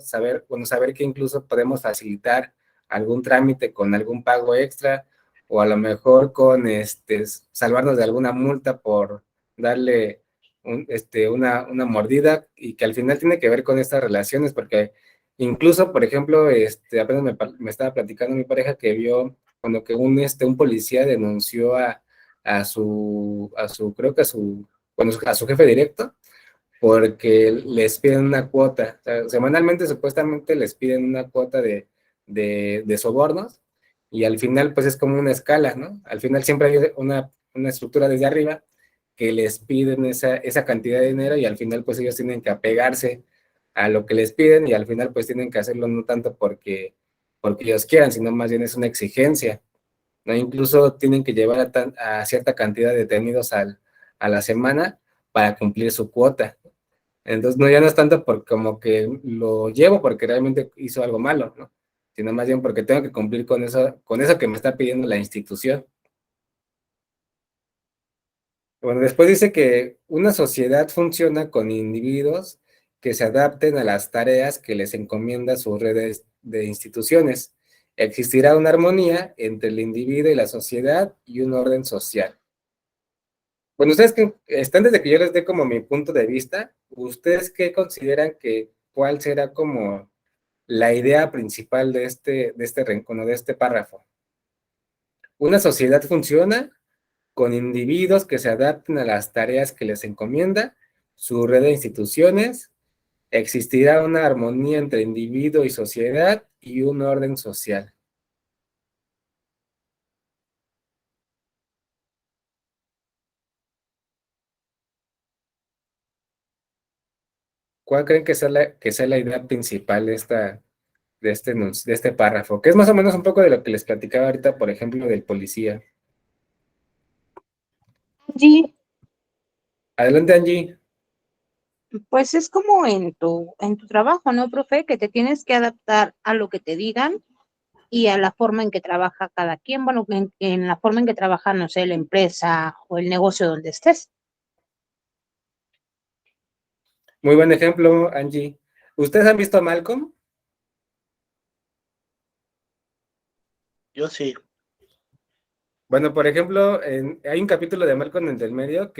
saber que incluso podemos facilitar algún trámite con algún pago extra, o a lo mejor con salvarnos de alguna multa por darle una mordida, y que al final tiene que ver con estas relaciones, porque incluso, por ejemplo, apenas me estaba platicando mi pareja que vio cuando que un policía denunció creo que a su jefe directo, porque les piden una cuota. O sea, semanalmente supuestamente les piden una cuota de sobornos, y al final pues es como una escala, ¿no? Al final siempre hay una estructura desde arriba que les piden esa cantidad de dinero y al final pues ellos tienen que apegarse a lo que les piden y al final pues tienen que hacerlo no tanto porque ellos quieran, sino más bien es una exigencia, ¿no? Incluso tienen que llevar a cierta cantidad de detenidos a la semana para cumplir su cuota. Entonces, no, ya no es tanto por como que lo llevo porque realmente hizo algo malo, ¿no? Sino más bien porque tengo que cumplir con eso que me está pidiendo la institución. Bueno, después dice que una sociedad funciona con individuos que se adapten a las tareas que les encomienda sus redes de instituciones. Existirá una armonía entre el individuo y la sociedad y un orden social. Bueno, ustedes que están desde que yo les dé como mi punto de vista, ¿ustedes qué consideran que cuál será como la idea principal de este rincón o de este párrafo? Una sociedad funciona con individuos que se adapten a las tareas que les encomienda su red de instituciones, existirá una armonía entre individuo y sociedad y un orden social. ¿Cuál creen que sea la idea principal de este párrafo? Que es más o menos un poco de lo que les platicaba ahorita, por ejemplo, del policía. Sí, Adelante, Angie. pues es como en tu trabajo, ¿no, profe? Que te tienes que adaptar a lo que te digan y a la forma en que trabaja cada quien, bueno, en la forma en que trabaja, no sé, la empresa o el negocio donde estés. Muy buen ejemplo, Angie. ¿Ustedes han visto a Malcolm? Yo sí. Bueno, por ejemplo, hay un capítulo de Malcolm en el medio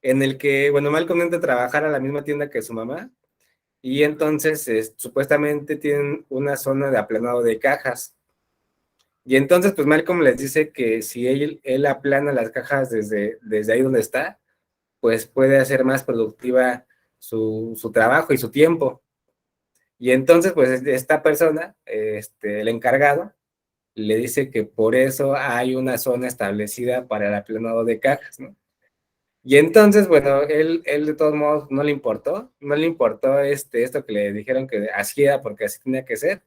en el que, bueno, Malcolm entra a trabajar a la misma tienda que su mamá y entonces supuestamente tienen una zona de aplanado de cajas. Y entonces, pues Malcolm les dice que si él aplana las cajas desde ahí donde está, pues puede hacer más productiva su trabajo y su tiempo. Y entonces, pues esta persona, el encargado, le dice que por eso hay una zona establecida para el aplanado de cajas, ¿no? Y entonces, bueno, él de todos modos no le importó esto que le dijeron que así era porque así tenía que ser.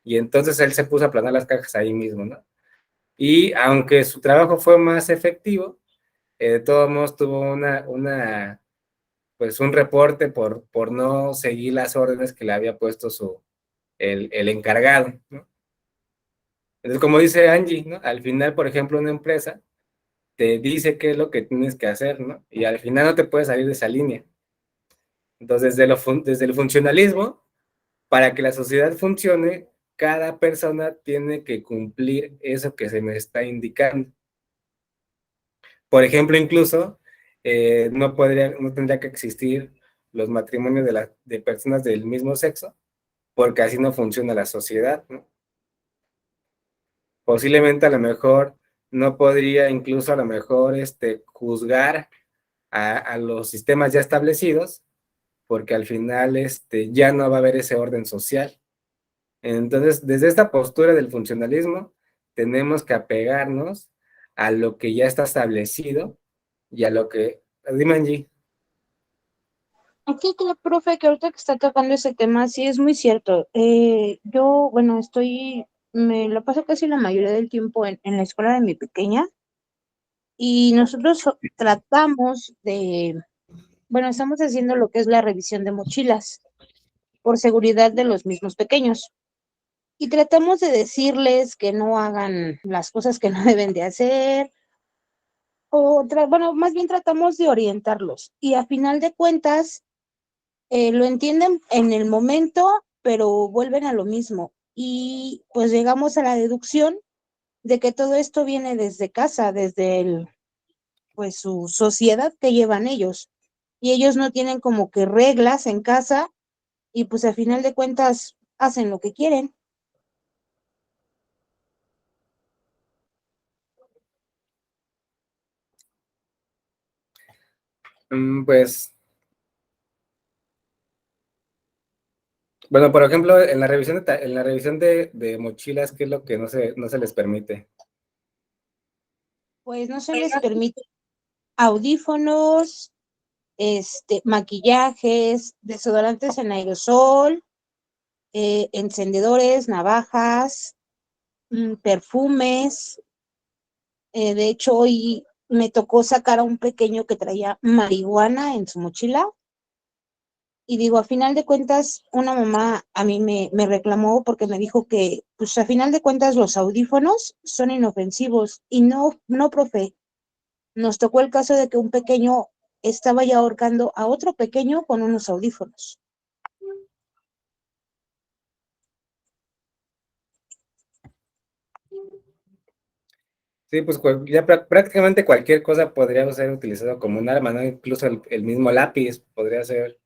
Y entonces él se puso a aplanar las cajas ahí mismo, ¿no? Y aunque su trabajo fue más efectivo, de todos modos tuvo pues un reporte por no seguir las órdenes que le había puesto el encargado, ¿no? Entonces, como dice Angie, ¿no? Al final, por ejemplo, una empresa te dice qué es lo que tienes que hacer, ¿no? Y al final no te puedes salir de esa línea. Entonces, desde el funcionalismo, para que la sociedad funcione, cada persona tiene que cumplir eso que se me está indicando. Por ejemplo, incluso no tendría que existir los matrimonios de personas del mismo sexo, porque así no funciona la sociedad, ¿no? Posiblemente a lo mejor no podría incluso a lo mejor juzgar a los sistemas ya establecidos, porque al final ya no va a haber ese orden social. Entonces, desde esta postura del funcionalismo, tenemos que apegarnos a lo que ya está establecido y a lo que... Dime, Angie. Aquí, creo, profe, que ahorita que está tocando ese tema, sí es muy cierto. Yo, bueno, me lo paso casi la mayoría del tiempo en la escuela de mi pequeña y nosotros tratamos bueno, estamos haciendo lo que es la revisión de mochilas por seguridad de los mismos pequeños. Y tratamos de decirles que no hagan las cosas que no deben de hacer, bueno, más bien tratamos de orientarlos. Y a final de cuentas, lo entienden en el momento, pero vuelven a lo mismo. Y pues llegamos a la deducción de que todo esto viene desde casa, desde pues su sociedad que llevan ellos. Y ellos no tienen como que reglas en casa y pues a final de cuentas hacen lo que quieren. Pues, bueno, por ejemplo, en la revisión de mochilas, ¿qué es lo que no se les permite? pues no se les permite audífonos, maquillajes, desodorantes en aerosol, encendedores, navajas, perfumes. De hecho, hoy me tocó sacar a un pequeño que traía marihuana en su mochila. Y digo, a final de cuentas, una mamá a mí me reclamó porque me dijo que, pues a final de cuentas, los audífonos son inofensivos. Y no, profe. Nos tocó el caso de que un pequeño estaba ya ahorcando a otro pequeño con unos audífonos. Sí, pues ya prácticamente cualquier cosa podría ser utilizado como un arma, ¿no? Incluso el mismo lápiz podría ser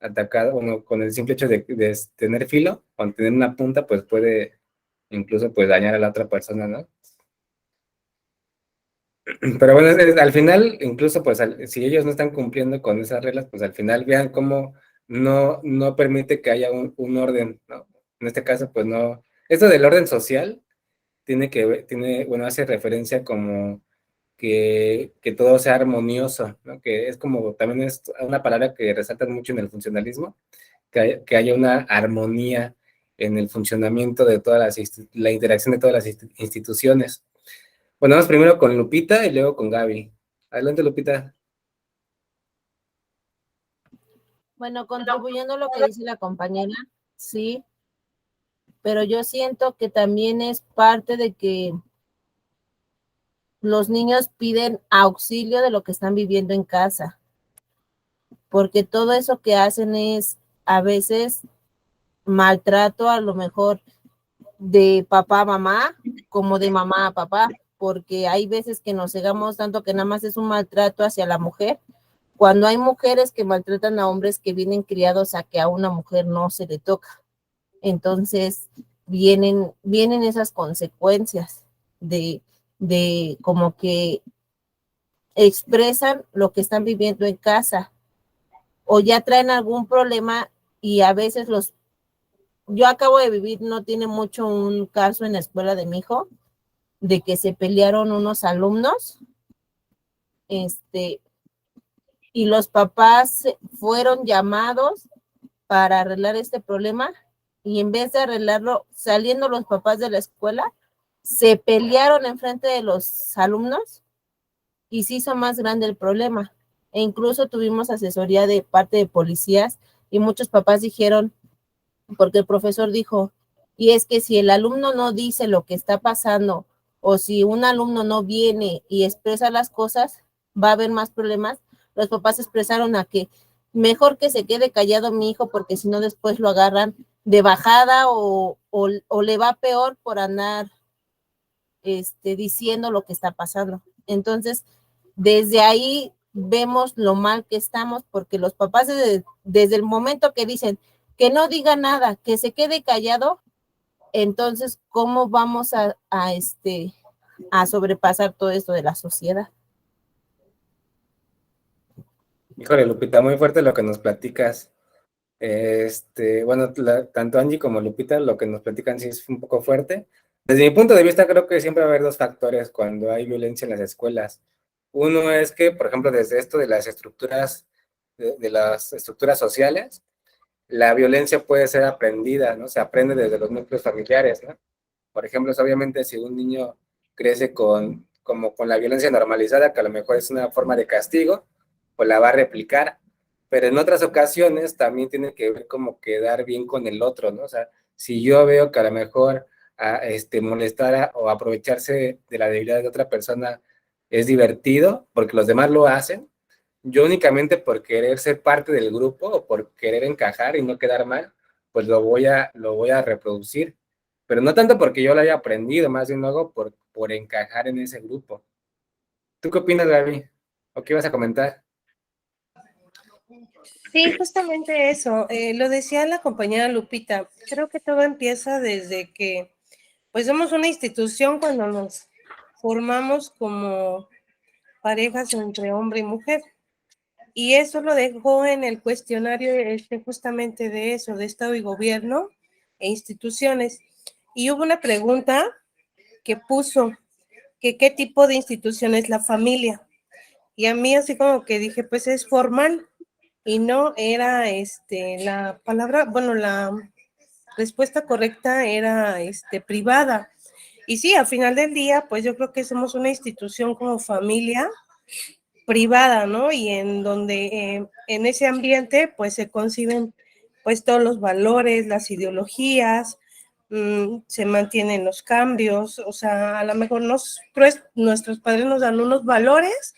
atacado, bueno, con el simple hecho de tener filo, con tener una punta, pues puede incluso pues dañar a la otra persona, ¿no? Pero bueno, al final, incluso pues si ellos no están cumpliendo con esas reglas, pues al final vean cómo no permite que haya un orden, ¿no? En este caso, pues no. Esto del orden social bueno, hace referencia como que todo sea armonioso, ¿no? Que es como, también es una palabra que resaltan mucho en el funcionalismo, que haya una armonía en el funcionamiento de la interacción de todas las instituciones. Bueno, vamos primero con Lupita y luego con Gaby. Adelante, Lupita. Bueno, contribuyendo a lo que dice la compañera, sí, pero yo siento que también es parte de que los niños piden auxilio de lo que están viviendo en casa, porque todo eso que hacen es a veces maltrato, a lo mejor de papá a mamá, como de mamá a papá, porque hay veces que nos cegamos tanto que nada más es un maltrato hacia la mujer, cuando hay mujeres que maltratan a hombres que vienen criados a que a una mujer no se le toca. Entonces vienen esas consecuencias de como que expresan lo que están viviendo en casa o ya traen algún problema y a veces yo acabo de vivir, no tiene mucho, un caso en la escuela de mi hijo, de que se pelearon unos alumnos, y los papás fueron llamados para arreglar este problema, y en vez de arreglarlo, saliendo los papás de la escuela, se pelearon enfrente de los alumnos y se hizo más grande el problema. E incluso tuvimos asesoría de parte de policías y muchos papás dijeron, porque el profesor dijo, y es que si el alumno no dice lo que está pasando o si un alumno no viene y expresa las cosas, va a haber más problemas. Los papás expresaron a que mejor que se quede callado mi hijo porque si no después lo agarran de bajada o le va peor por andar diciendo lo que está pasando. Entonces, desde ahí vemos lo mal que estamos porque los papás desde el momento que dicen que no diga nada, que se quede callado, entonces, ¿cómo vamos a sobrepasar todo esto de la sociedad? Híjole, Lupita, muy fuerte lo que nos platicas. Bueno, tanto Angie como Lupita, lo que nos platican sí es un poco fuerte. Desde mi punto de vista, creo que siempre va a haber dos factores cuando hay violencia en las escuelas. Uno es que, por ejemplo, desde esto de las estructuras, de las estructuras sociales, la violencia puede ser aprendida, ¿no? Se aprende desde los núcleos familiares, ¿no? Por ejemplo, obviamente si un niño crece como con la violencia normalizada, que a lo mejor es una forma de castigo, pues la va a replicar, pero en otras ocasiones también tiene que ver como quedar bien con el otro, ¿no? O sea, si yo veo que a lo mejor molestar o aprovecharse de la debilidad de otra persona es divertido, porque los demás lo hacen, yo únicamente por querer ser parte del grupo o por querer encajar y no quedar mal, pues lo voy a reproducir. Pero no tanto porque yo lo haya aprendido, más bien lo hago por encajar en ese grupo. ¿Tú qué opinas, Gaby? ¿O qué ibas a comentar? Sí, justamente eso. Lo decía la compañera Lupita. Creo que todo empieza desde que, pues, somos una institución cuando nos formamos como parejas entre hombre y mujer. Y eso lo dejó en el cuestionario justamente de eso, de Estado y Gobierno e instituciones. Y hubo una pregunta que puso, que qué tipo de institución es la familia. Y a mí así como que dije, pues es formal, y no era la palabra, bueno, la respuesta correcta era privada. Y sí, al final del día, pues yo creo que somos una institución como familia privada, ¿no? Y en donde en ese ambiente pues se conciben pues todos los valores, las ideologías, se mantienen los cambios, o sea, a lo mejor nuestros padres nos dan unos valores,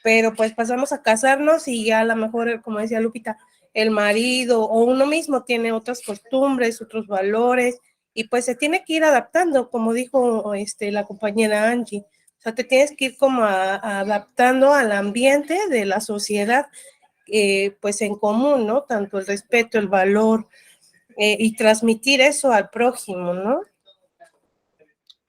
pero pues pasamos a casarnos y ya a lo mejor, como decía Lupita, el marido o uno mismo tiene otras costumbres, otros valores, y pues se tiene que ir adaptando, como dijo la compañera Angie. O sea, te tienes que ir como adaptando al ambiente de la sociedad, pues en común, ¿no? Tanto el respeto, el valor, y transmitir eso al prójimo, ¿no?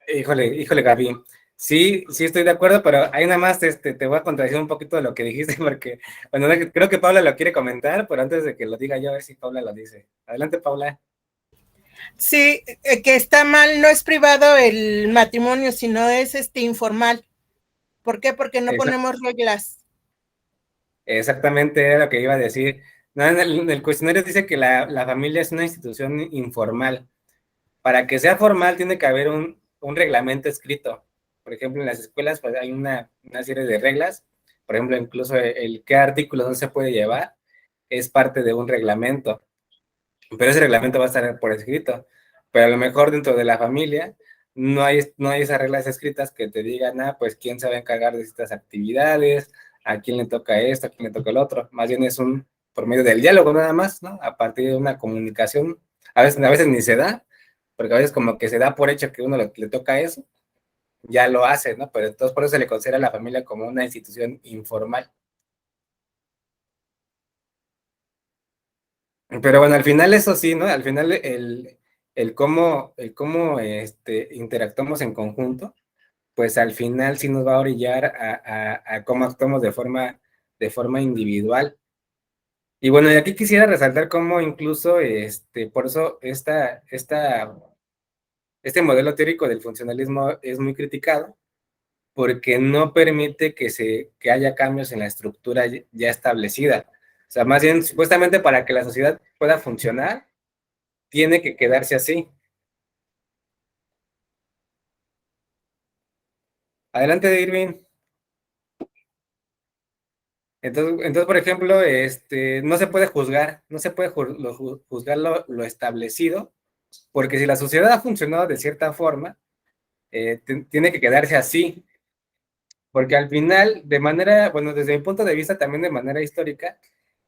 Híjole, Gaby. Sí, sí estoy de acuerdo, pero ahí nada más te voy a contradecir un poquito de lo que dijiste, porque, bueno, creo que Paula lo quiere comentar, pero antes de que lo diga yo, a ver si Paula lo dice. Adelante, Paula. Sí, que está mal, no es privado el matrimonio, sino es informal. ¿Por qué? Porque no ponemos reglas. Exactamente, era lo que iba a decir. No, en el cuestionario dice que la familia es una institución informal. Para que sea formal tiene que haber un reglamento escrito. Por ejemplo, en las escuelas pues, hay una serie de reglas. Por ejemplo, incluso el qué artículos no se puede llevar es parte de un reglamento. Pero ese reglamento va a estar por escrito. Pero a lo mejor dentro de la familia no hay esas reglas escritas que te digan, pues quién se va a encargar de estas actividades, a quién le toca esto, a quién le toca el otro. Más bien es por medio del diálogo nada más, ¿no? A partir de una comunicación. A veces ni se da, porque a veces como que se da por hecho que uno le toca eso, ya lo hace, ¿no? Pero entonces por eso se le considera a la familia como una institución informal. Pero bueno, al final eso sí, ¿no? Al final el cómo interactuamos en conjunto, pues al final sí nos va a orillar a cómo actuamos de forma individual. Y bueno, y aquí quisiera resaltar cómo incluso, por eso este modelo teórico del funcionalismo es muy criticado, porque no permite que haya cambios en la estructura ya establecida. O sea, más bien, supuestamente para que la sociedad pueda funcionar, tiene que quedarse así. Adelante, Irving. Entonces, por ejemplo, no se puede juzgar, no se puede juzgar lo establecido, porque si la sociedad ha funcionado de cierta forma, tiene que quedarse así, porque al final, bueno, desde mi punto de vista, también de manera histórica,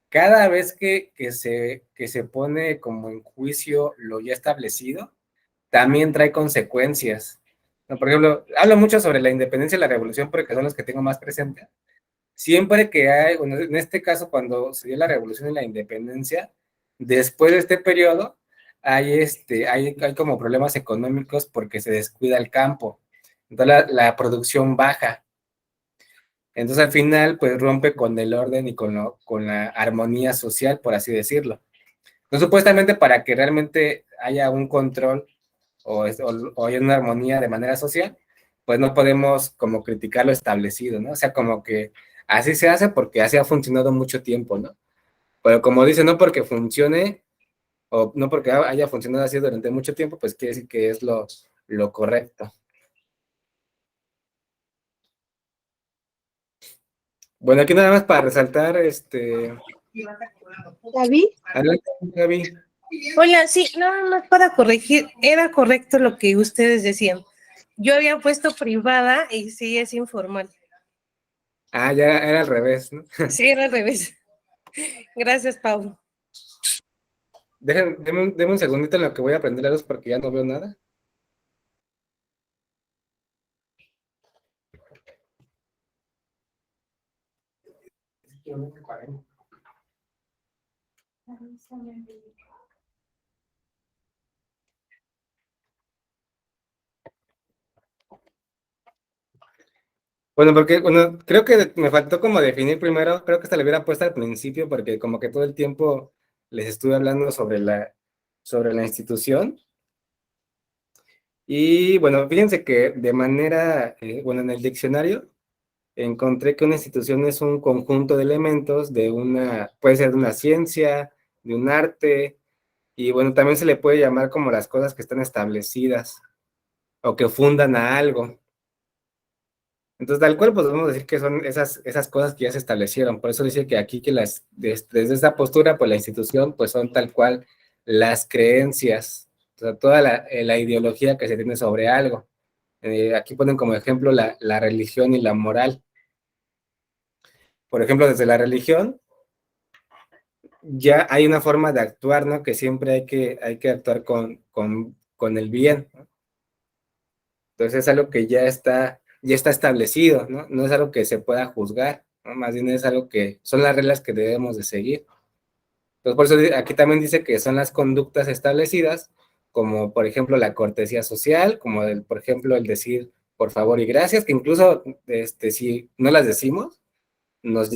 cada vez que se pone como en juicio lo ya establecido, también trae consecuencias. ¿No? Por ejemplo, hablo mucho sobre la independencia y la revolución porque son los que tengo más presente. Siempre que hay, bueno, en este caso cuando se dio la revolución y la independencia, después de este periodo, hay como problemas económicos porque se descuida el campo. Entonces la producción baja. Entonces al final pues rompe con el orden y con la armonía social, por así decirlo. Entonces supuestamente para que realmente haya un control o haya una armonía de manera social, pues no podemos como criticar lo establecido, ¿no? O sea, como que así se hace porque así ha funcionado mucho tiempo, ¿no? Pero como dice, no porque funcione o no porque haya funcionado así durante mucho tiempo, pues quiere decir que es lo correcto. Bueno, aquí nada más para resaltar, Gaby. Adelante, Gaby. Hola, sí, nada más para corregir, era correcto lo que ustedes decían. Yo había puesto privada y sí es informal. Ya era al revés, ¿no? Sí, era al revés. Gracias, Pau. Deme un segundito en lo que voy a prender la luz porque ya no veo nada. Bueno, creo que me faltó como definir primero, creo que esta le hubiera puesto al principio porque como que todo el tiempo les estuve hablando sobre la institución. Y bueno, fíjense que de manera, bueno, en el diccionario encontré que una institución es un conjunto de elementos de puede ser de una ciencia, de un arte, y bueno, también se le puede llamar como las cosas que están establecidas o que fundan a algo. Entonces, tal cual, pues podemos decir que son esas cosas que ya se establecieron. Por eso dice que aquí que desde esa postura, pues la institución, pues son tal cual las creencias, o sea, toda la ideología que se tiene sobre algo. Aquí ponen como ejemplo la religión y la moral. Por ejemplo, desde la religión, ya hay una forma de actuar, ¿no? Que siempre hay que actuar con el bien, ¿no? Entonces es algo que ya está establecido, ¿no? No es algo que se pueda juzgar, ¿no? Más bien es algo que son las reglas que debemos de seguir. Entonces por eso aquí también dice que son las conductas establecidas, como por ejemplo la cortesía social, como por ejemplo el decir por favor y gracias, que incluso si no las decimos, nos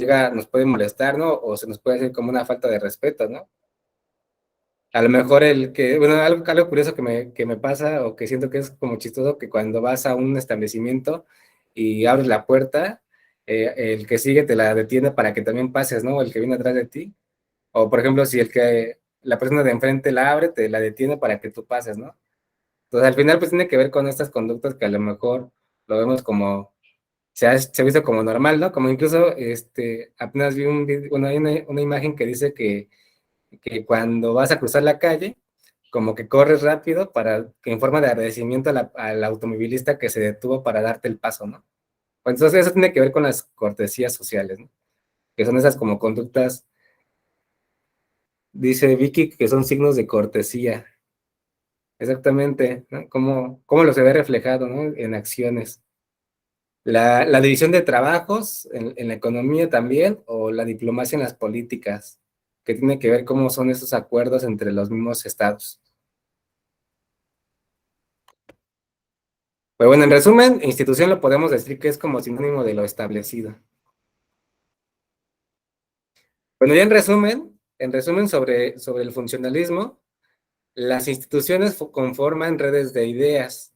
puede molestar, ¿no? O se nos puede hacer como una falta de respeto, ¿no? A lo mejor bueno, algo curioso que me pasa o que siento que es como chistoso, que cuando vas a un establecimiento y abres la puerta, el que sigue te la detiene para que también pases, ¿no? O el que viene atrás de ti. O por ejemplo, si la persona de enfrente la abre, te la detiene para que tú pases, ¿no? Entonces al final pues tiene que ver con estas conductas que a lo mejor lo vemos como, se ha visto como normal, ¿no? Como incluso, apenas vi bueno, hay una imagen que dice que cuando vas a cruzar la calle, como que corres rápido que en forma de agradecimiento al automovilista que se detuvo para darte el paso, ¿no? Pues entonces eso tiene que ver con las cortesías sociales, ¿no? Que son esas como conductas, dice Vicky, que son signos de cortesía. Exactamente, ¿no? Cómo lo se ve reflejado, ¿no? En acciones. La división de trabajos en la economía también, o la diplomacia en las políticas, que tiene que ver cómo son esos acuerdos entre los mismos estados. Pero bueno, en resumen, institución lo podemos decir que es como sinónimo de lo establecido. Bueno, ya en resumen sobre el funcionalismo, las instituciones conforman redes de ideas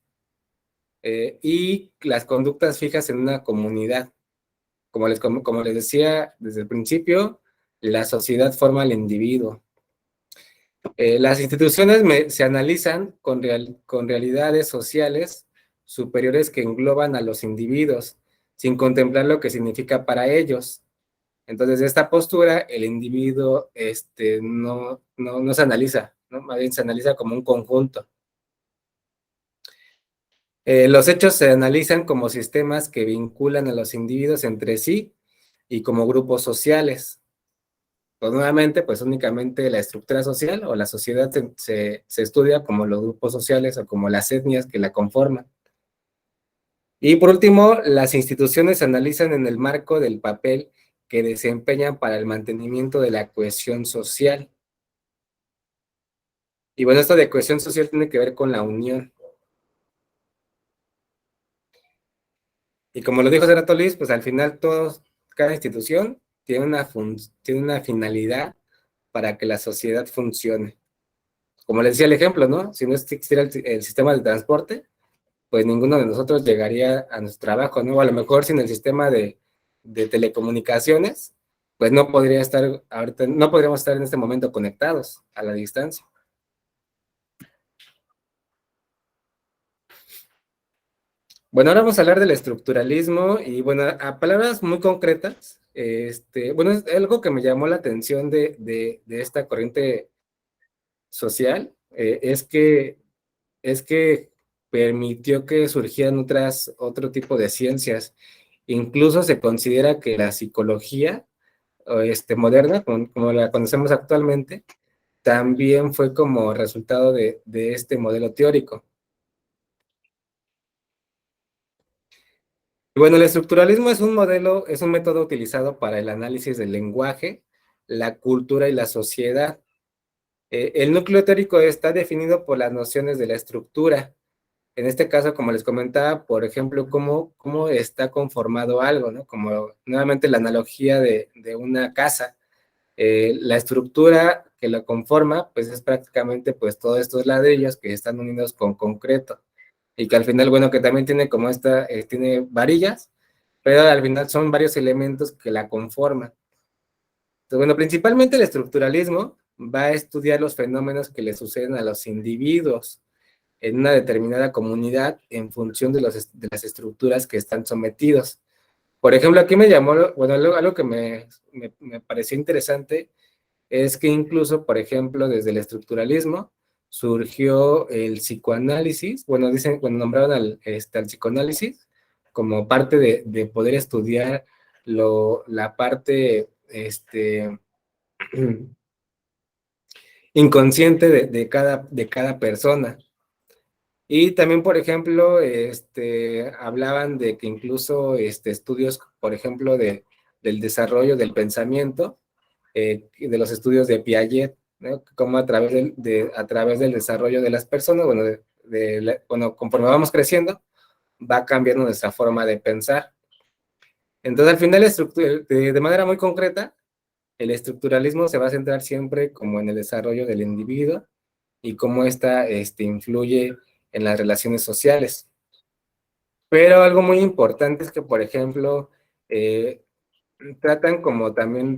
y las conductas fijas en una comunidad. Como les decía desde el principio, la sociedad forma al individuo. Las instituciones se analizan con realidades sociales superiores que engloban a los individuos, sin contemplar lo que significa para ellos. Entonces, de esta postura, el individuo no se analiza, ¿no? Más bien se analiza como un conjunto. Los hechos se analizan como sistemas que vinculan a los individuos entre sí y como grupos sociales. Pues nuevamente, pues únicamente la estructura social o la sociedad se estudia como los grupos sociales o como las etnias que la conforman. Y por último, las instituciones se analizan en el marco del papel que desempeñan para el mantenimiento de la cohesión social. Y bueno, esto de cohesión social tiene que ver con la unión. Y como lo dijo Serato Luis, pues al final cada institución tiene una finalidad para que la sociedad funcione. Como les decía el ejemplo, ¿no? Si no existiera el sistema de transporte, pues ninguno de nosotros llegaría a nuestro trabajo, ¿no? O a lo mejor sin el sistema de telecomunicaciones, pues no podríamos estar en este momento conectados a la distancia. Bueno, ahora vamos a hablar del estructuralismo y bueno, a palabras muy concretas, bueno, es algo que me llamó la atención de esta corriente social, es que permitió que surgieran otro tipo de ciencias. Incluso se considera que la psicología moderna, como la conocemos actualmente, también fue como resultado de este modelo teórico. Bueno, el estructuralismo es un método utilizado para el análisis del lenguaje, la cultura y la sociedad. El núcleo teórico está definido por las nociones de la estructura. En este caso, como les comentaba, por ejemplo, cómo está conformado algo, ¿no? Como nuevamente la analogía de una casa. La estructura que la conforma, pues es prácticamente pues todos estos ladrillos que están unidos con concreto. y que al final, bueno, que también tiene como tiene varillas, pero al final son varios elementos que la conforman. Entonces, bueno, principalmente el estructuralismo va a estudiar los fenómenos que le suceden a los individuos en una determinada comunidad en función de las estructuras que están sometidos. Por ejemplo, aquí me llamó, bueno, algo que me pareció interesante es que incluso, por ejemplo, desde el estructuralismo surgió el psicoanálisis, bueno, dicen, cuando nombraron al psicoanálisis como parte de poder estudiar la parte inconsciente de cada persona. Y también, por ejemplo, hablaban de que incluso estudios, por ejemplo, del desarrollo del pensamiento, de los estudios de Piaget, ¿no? Como a través del desarrollo de las personas, bueno, bueno, conforme vamos creciendo, va cambiando nuestra forma de pensar. Entonces, al final, de manera muy concreta, el estructuralismo se va a centrar siempre como en el desarrollo del individuo y cómo ésta influye en las relaciones sociales. Pero algo muy importante es que, por ejemplo, tratan como también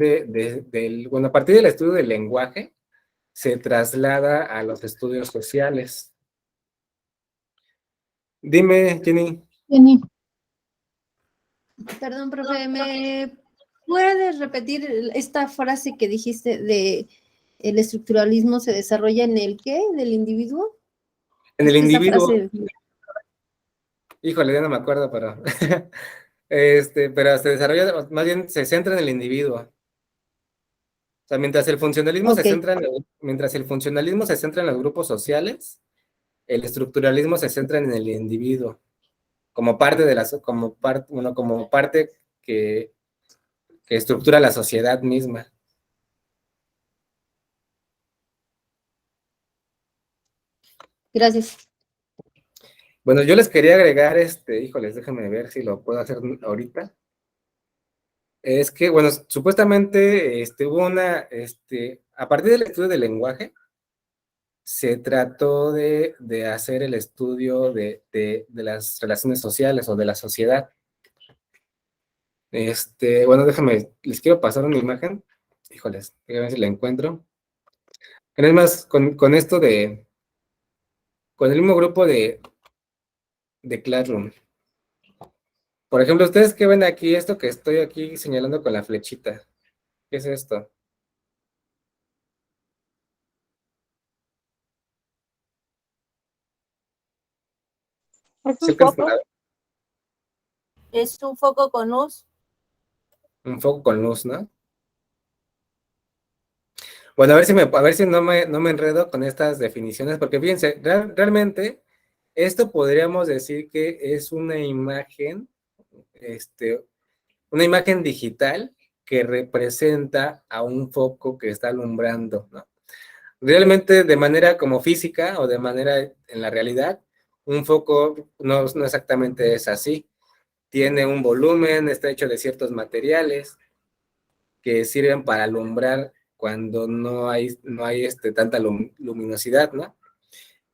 bueno, a partir del estudio del lenguaje, se traslada a los estudios sociales. Dime, Jenny. Jenny. Perdón, profe, ¿me puedes repetir esta frase que dijiste de el estructuralismo se desarrolla en el qué? ¿Del individuo? En el Es que esa individuo. frase... Híjole, ya no me acuerdo, pero pero se desarrolla, más bien se centra en el individuo. O sea, mientras el funcionalismo se Ok. centra mientras el funcionalismo se centra en los grupos sociales, el estructuralismo se centra en el individuo, como parte como parte que estructura la sociedad misma. Gracias. Bueno, yo les quería agregar, híjoles, déjenme ver si lo puedo hacer ahorita. Es que, bueno, supuestamente hubo a partir del estudio del lenguaje, se trató de hacer el estudio de las relaciones sociales o de la sociedad. Bueno, les quiero pasar una imagen. Híjoles, a ver si la encuentro. Pero es más, con esto con el mismo grupo de Classroom. Por ejemplo, ustedes que ven aquí, esto que estoy aquí señalando con la flechita. ¿Qué es esto? ¿Es ¿Sí un alcanzan foco? a ver? Es un foco con luz. Un foco con luz, ¿no? Bueno, a ver si no me enredo con estas definiciones, porque fíjense, realmente esto podríamos decir que es una imagen digital que representa a un foco que está alumbrando, ¿no? Realmente de manera como física o de manera en la realidad, un foco no exactamente es así. Tiene un volumen, está hecho de ciertos materiales que sirven para alumbrar cuando no hay tanta luminosidad, ¿no?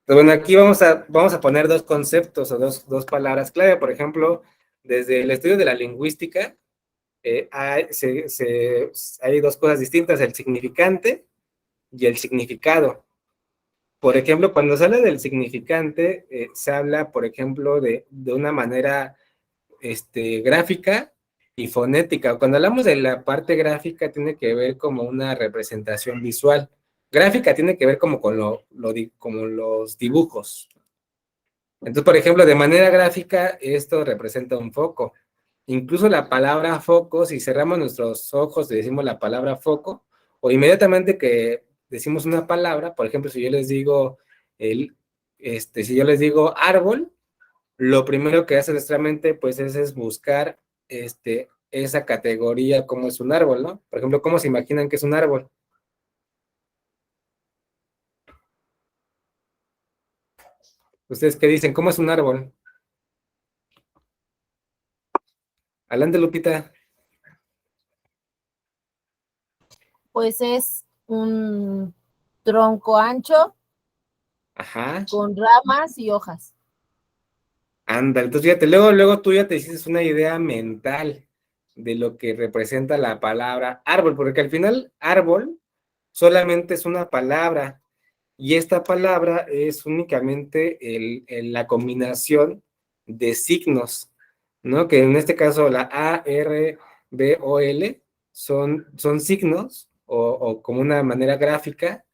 Pero bueno, aquí vamos a poner dos conceptos o dos palabras clave. Por ejemplo, desde el estudio de la lingüística, hay dos cosas distintas, el significante y el significado. Por ejemplo, cuando se habla del significante, se habla, por ejemplo, de una manera gráfica y fonética. Cuando hablamos de la parte gráfica, tiene que ver como una representación visual. Gráfica tiene que ver como como los dibujos. Entonces, por ejemplo, de manera gráfica, esto representa un foco. Incluso la palabra foco, si cerramos nuestros ojos y decimos la palabra foco, o inmediatamente que decimos una palabra, por ejemplo, si yo les digo árbol, lo primero que hace nuestra mente, pues, es buscar esa categoría, como es un árbol, ¿no? Por ejemplo, ¿cómo se imaginan que es un árbol? ¿Ustedes qué dicen? ¿Cómo es un árbol? Adelante, Lupita. Pues es un tronco ancho Ajá. con ramas y hojas. Anda, entonces fíjate, luego tú ya te hiciste una idea mental de lo que representa la palabra árbol, porque al final árbol solamente es una palabra y esta palabra es únicamente la combinación de signos, ¿no? Que en este caso la A, R, B o L son signos o como una manera gráfica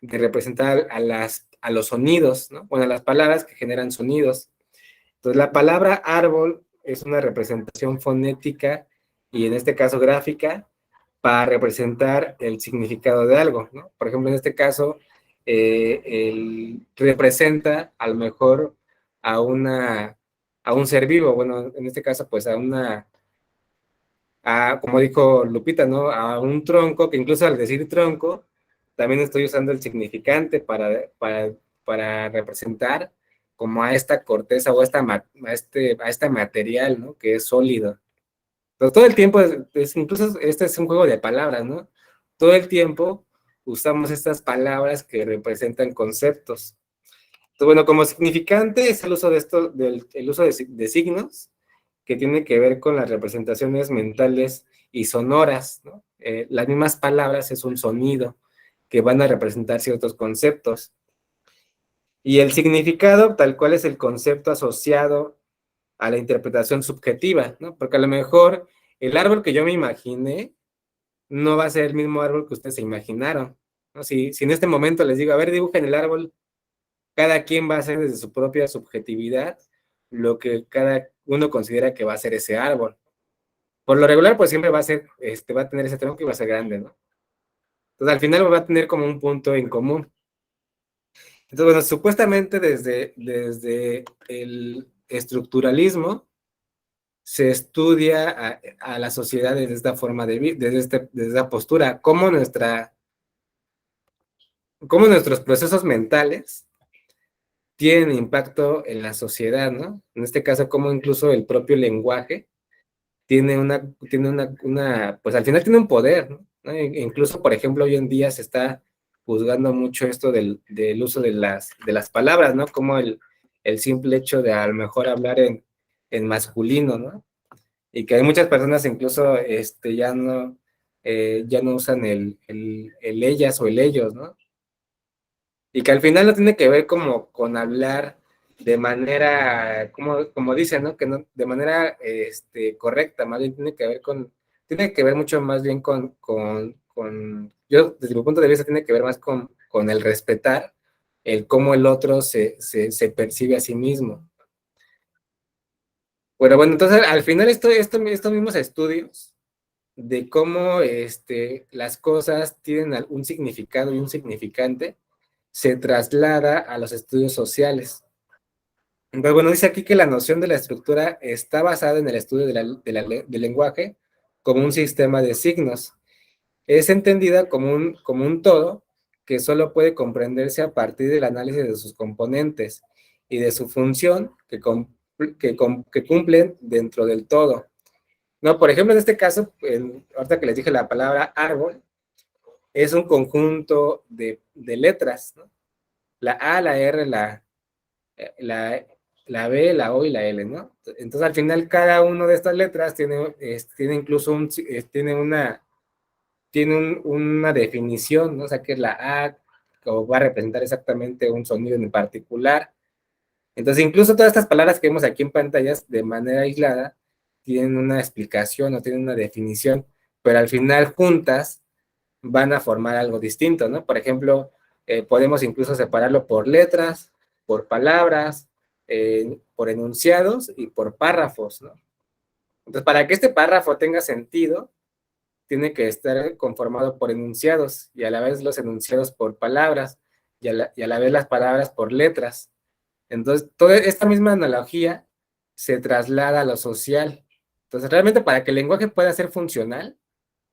de representar a los sonidos, ¿no? Bueno, a las palabras que generan sonidos. Entonces, la palabra árbol es una representación fonética y en este caso gráfica para representar el significado de algo, ¿no? Por ejemplo, en este caso, representa a lo mejor a, a un ser vivo, bueno, en este caso, pues como dijo Lupita, ¿no? A un tronco, que incluso al decir tronco, también estoy usando el significante para representar como a esta corteza o a este material, ¿no? Que es sólido. Pero todo el tiempo, incluso este es un juego de palabras, ¿no? Todo el tiempo usamos estas palabras que representan conceptos. Entonces, bueno, como significante es el uso de el uso de signos que tiene que ver con las representaciones mentales y sonoras, ¿no? Las mismas palabras es un sonido que van a representar ciertos conceptos. Y el significado, tal cual es el concepto asociado a la interpretación subjetiva, ¿no? Porque a lo mejor el árbol que yo me imaginé no va a ser el mismo árbol que ustedes se imaginaron, ¿no? Si en este momento les digo, a ver, dibujen el árbol, cada quien va a hacer desde su propia subjetividad lo que cada uno considera que va a ser ese árbol. Por lo regular, pues siempre va a ser, va a tener ese tronco y va a ser grande, ¿no? Entonces, al final va a tener como un punto en común. Entonces, bueno, supuestamente desde el estructuralismo se estudia a la sociedad desde esta forma desde esta postura, cómo nuestros procesos mentales tienen impacto en la sociedad, ¿no? En este caso, cómo incluso el propio lenguaje tiene pues al final tiene un poder, ¿no? Incluso, por ejemplo, hoy en día se está juzgando mucho esto del uso de las palabras, ¿no? Como el simple hecho de a lo mejor hablar en masculino, ¿no? Y que hay muchas personas incluso ya no usan el ellas o el ellos, ¿no? Y que al final no tiene que ver como con hablar de manera, como dicen, ¿no? Que no, de manera correcta, más bien tiene que ver mucho más bien yo desde mi punto de vista tiene que ver más con el respetar, el cómo el otro se percibe a sí mismo. Bueno, entonces al final estos mismos estudios de cómo las cosas tienen un significado y un significante, se traslada a los estudios sociales. Entonces, bueno, dice aquí que la noción de la estructura está basada en el estudio del lenguaje como un sistema de signos. Es entendida como un todo que solo puede comprenderse a partir del análisis de sus componentes y de su función que cumplen dentro del todo. No, por ejemplo, en este caso, ahorita que les dije la palabra árbol, es un conjunto de letras, ¿no? La A, la R, la B, la O y la L, ¿no? Entonces, al final, cada una de estas letras tiene incluso una definición, ¿no? O sea, que es la A, o va a representar exactamente un sonido en particular. Entonces, incluso todas estas palabras que vemos aquí en pantallas, de manera aislada, tienen una explicación o tienen una definición, pero al final, juntas, van a formar algo distinto, ¿no? Por ejemplo, podemos incluso separarlo por letras, por palabras, por enunciados y por párrafos, ¿no? Entonces, para que este párrafo tenga sentido, tiene que estar conformado por enunciados y a la vez los enunciados por palabras y a la vez las palabras por letras. Entonces, toda esta misma analogía se traslada a lo social. Entonces, realmente para que el lenguaje pueda ser funcional,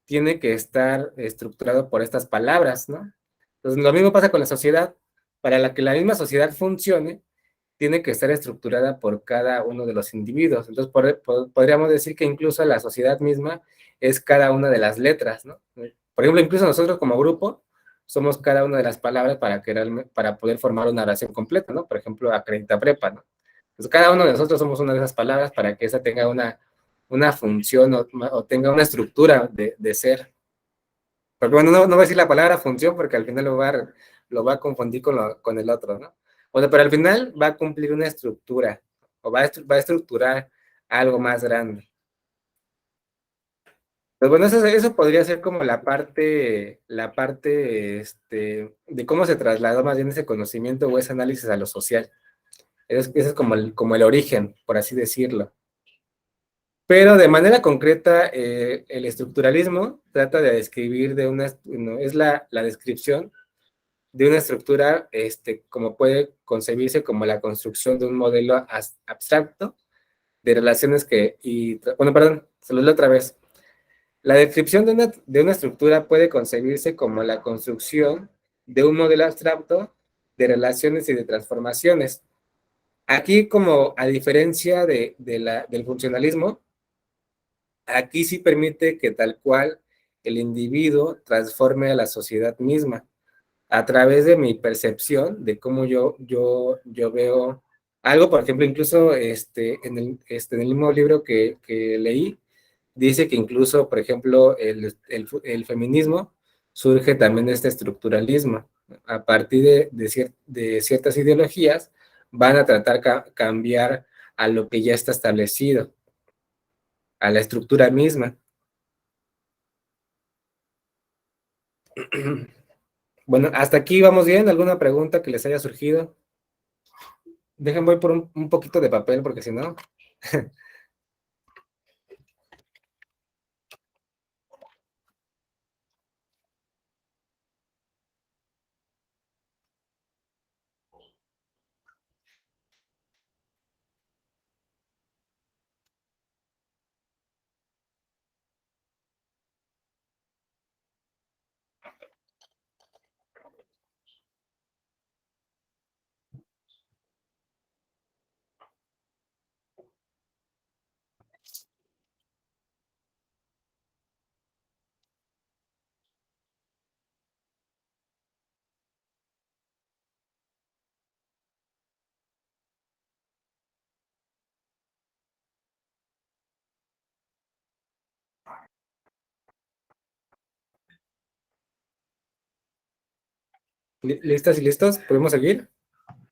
tiene que estar estructurado por estas palabras, ¿no? Entonces, lo mismo pasa con la sociedad. Para que la misma sociedad funcione, tiene que estar estructurada por cada uno de los individuos. Entonces, podríamos decir que incluso la sociedad misma es cada una de las letras, ¿no? Por ejemplo, incluso nosotros como grupo somos cada una de las palabras para poder formar una oración completa, ¿no? Por ejemplo, Acredita Prepa, ¿no? Entonces, cada uno de nosotros somos una de esas palabras para que esa tenga una función o tenga una estructura de ser. Porque bueno, no voy a decir la palabra función porque al final lo va a confundir con el otro, ¿no? Bueno, pero al final va a cumplir una estructura o va a estructurar algo más grande. Pues bueno, eso podría ser como la parte de cómo se trasladó más bien ese conocimiento o ese análisis a lo social. Ese es como el origen, por así decirlo. Pero de manera concreta, el estructuralismo trata de describir es la descripción de una estructura, como puede concebirse como la construcción de un modelo abstracto de relaciones bueno, perdón, se lo leo otra vez. La descripción de una estructura puede concebirse como la construcción de un modelo abstracto de relaciones y de transformaciones. Aquí, como a diferencia del funcionalismo, aquí sí permite que tal cual el individuo transforme a la sociedad misma a través de mi percepción de cómo yo veo algo. Por ejemplo, incluso en el mismo libro que leí, dice que incluso, por ejemplo, el feminismo surge también de este estructuralismo. A partir de ciertas ideologías, van a tratar cambiar a lo que ya está establecido, a la estructura misma. Bueno, hasta aquí vamos bien. ¿Alguna pregunta que les haya surgido? Dejen, voy por un poquito de papel, porque si no... ¿Listas y listos? ¿Podemos seguir?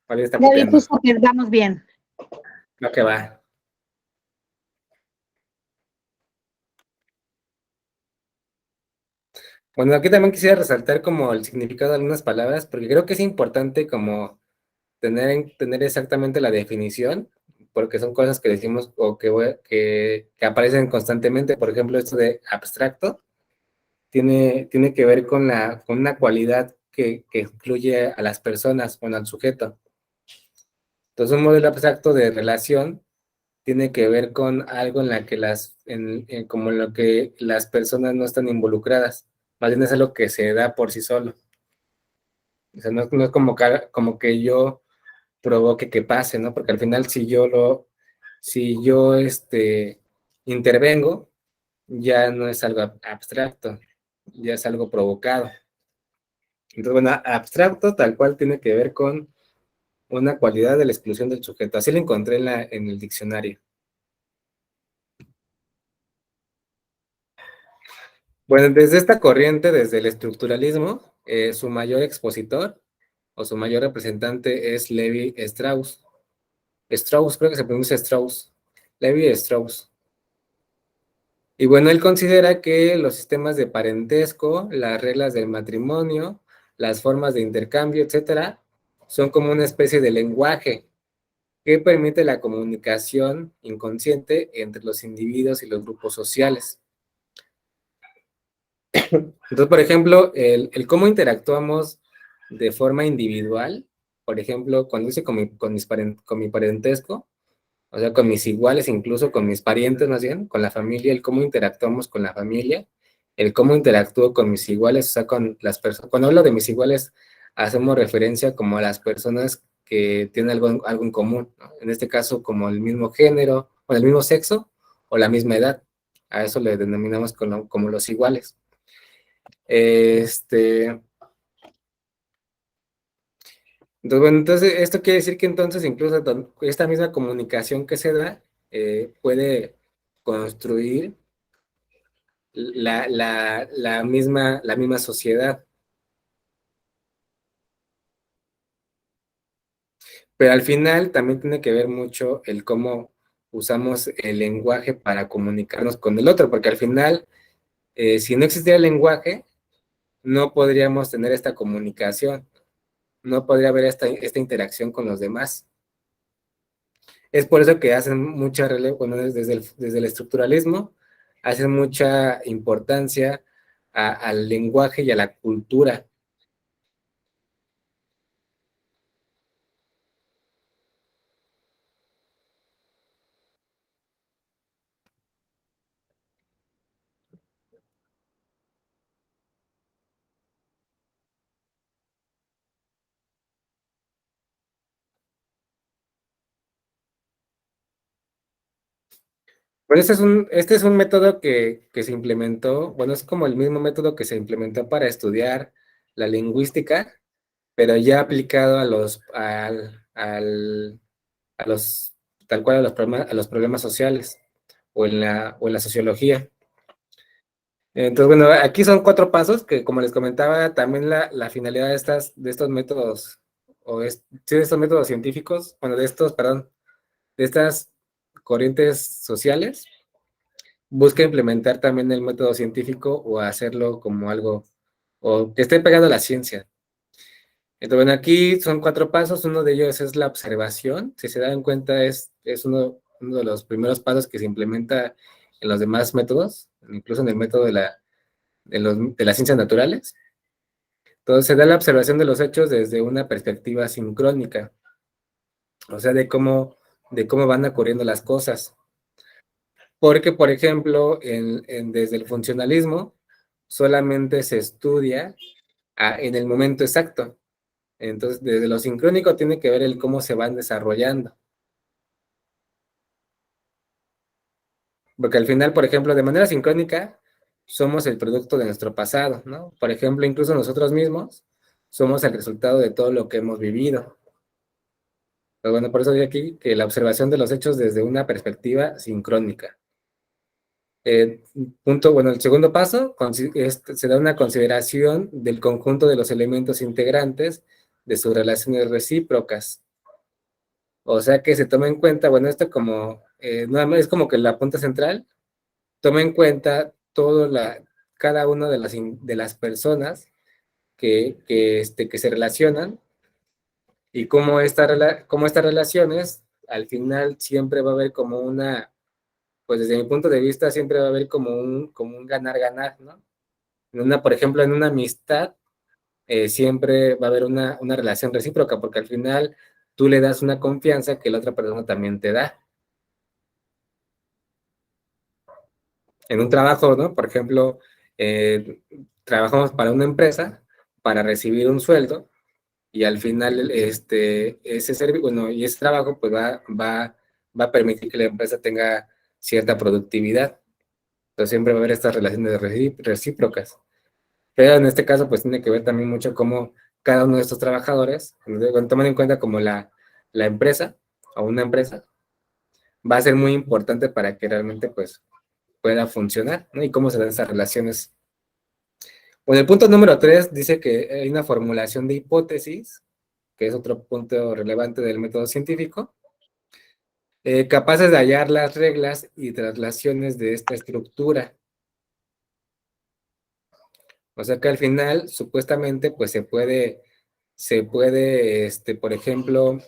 Vale, está Ya copiando. dijo que vamos bien. Lo que va. Bueno, aquí también quisiera resaltar como el significado de algunas palabras, porque creo que es importante como tener exactamente la definición, porque son cosas que decimos o que aparecen constantemente. Por ejemplo, esto de abstracto tiene que ver con una cualidad que excluye a las personas o al sujeto. Entonces, un modelo abstracto de relación tiene que ver con algo en la que como en lo que las personas no están involucradas. Más bien es algo que se da por sí solo. O sea, no es como que yo provoque que pase, ¿no? Porque al final si yo intervengo, ya no es algo abstracto, ya es algo provocado. Entonces, bueno, abstracto tal cual tiene que ver con una cualidad de la exclusión del sujeto. Así lo encontré en el diccionario. Bueno, desde esta corriente, desde el estructuralismo, su mayor expositor o su mayor representante es Levi Strauss. Strauss, creo que se pronuncia Strauss. Levi Strauss. Y bueno, él considera que los sistemas de parentesco, las reglas del matrimonio, las formas de intercambio, etcétera, son como una especie de lenguaje que permite la comunicación inconsciente entre los individuos y los grupos sociales. Entonces, por ejemplo, el cómo interactuamos de forma individual, por ejemplo, cuando hice con mi parentesco, o sea, con mis iguales, incluso con mis parientes más bien, con la familia, el cómo interactuamos con la familia, el cómo interactúo con mis iguales, o sea, con las personas. Cuando hablo de mis iguales, hacemos referencia como a las personas que tienen algo en común, ¿no? En este caso, como el mismo género, o el mismo sexo, o la misma edad. A eso le denominamos como los iguales. Entonces, bueno, entonces esto quiere decir que entonces incluso esta misma comunicación que se da puede construir la misma sociedad. Pero al final también tiene que ver mucho el cómo usamos el lenguaje para comunicarnos con el otro, porque al final, si no existiera el lenguaje, no podríamos tener esta comunicación, no podría haber esta interacción con los demás. Es por eso que hacen mucha bueno, desde el estructuralismo, hacen mucha importancia al lenguaje y a la cultura. Pero este es un método que se implementó, bueno, es como el mismo método que se implementó para estudiar la lingüística, pero ya aplicado a los, tal cual a los problemas sociales o en la sociología. Entonces, bueno, aquí son 4 pasos que, como les comentaba, también la finalidad de estos métodos, sí, de estos métodos científicos, bueno, perdón, de estas corrientes sociales, busca implementar también el método científico o hacerlo como algo, o que esté pegado a la ciencia. Entonces, bueno, aquí son 4 pasos, uno de ellos es la observación, si se dan cuenta es uno de los primeros pasos que se implementa en los demás métodos, incluso en el método de las ciencias naturales. Entonces, se da la observación de los hechos desde una perspectiva sincrónica, o sea, de cómo van ocurriendo las cosas. Porque, por ejemplo, desde el funcionalismo, solamente se estudia en el momento exacto. Entonces, desde lo sincrónico tiene que ver el cómo se van desarrollando. Porque al final, por ejemplo, de manera sincrónica, somos el producto de nuestro pasado, ¿no? Por ejemplo, incluso nosotros mismos somos el resultado de todo lo que hemos vivido. Pero bueno, por eso digo aquí que la observación de los hechos desde una perspectiva sincrónica. Bueno, el segundo paso se da una consideración del conjunto de los elementos integrantes de sus relaciones recíprocas. O sea que se toma en cuenta, bueno, esto como, nada más es como que la punta central, toma en cuenta cada una de las personas que se relacionan y cómo estas relaciones al final siempre va a haber como pues desde mi punto de vista siempre va a haber como un ganar-ganar, ¿no? Por ejemplo, en una amistad siempre va a haber una relación recíproca, porque al final tú le das una confianza que la otra persona también te da. En un trabajo, ¿no? Por ejemplo, trabajamos para una empresa para recibir un sueldo y al final ese servicio, bueno, y ese trabajo pues va a permitir que la empresa tenga cierta productividad. Entonces siempre va a haber estas relaciones recíprocas. Pero en este caso, pues tiene que ver también mucho cómo cada uno de estos trabajadores, cuando toman en cuenta como la empresa o una empresa, va a ser muy importante para que realmente pues pueda funcionar, ¿no? Y cómo se dan esas relaciones. Bueno, el punto número 3 dice que hay una formulación de hipótesis, que es otro punto relevante del método científico, capaces de hallar las reglas y traslaciones de esta estructura. O sea que al final, supuestamente, pues se puede, por ejemplo,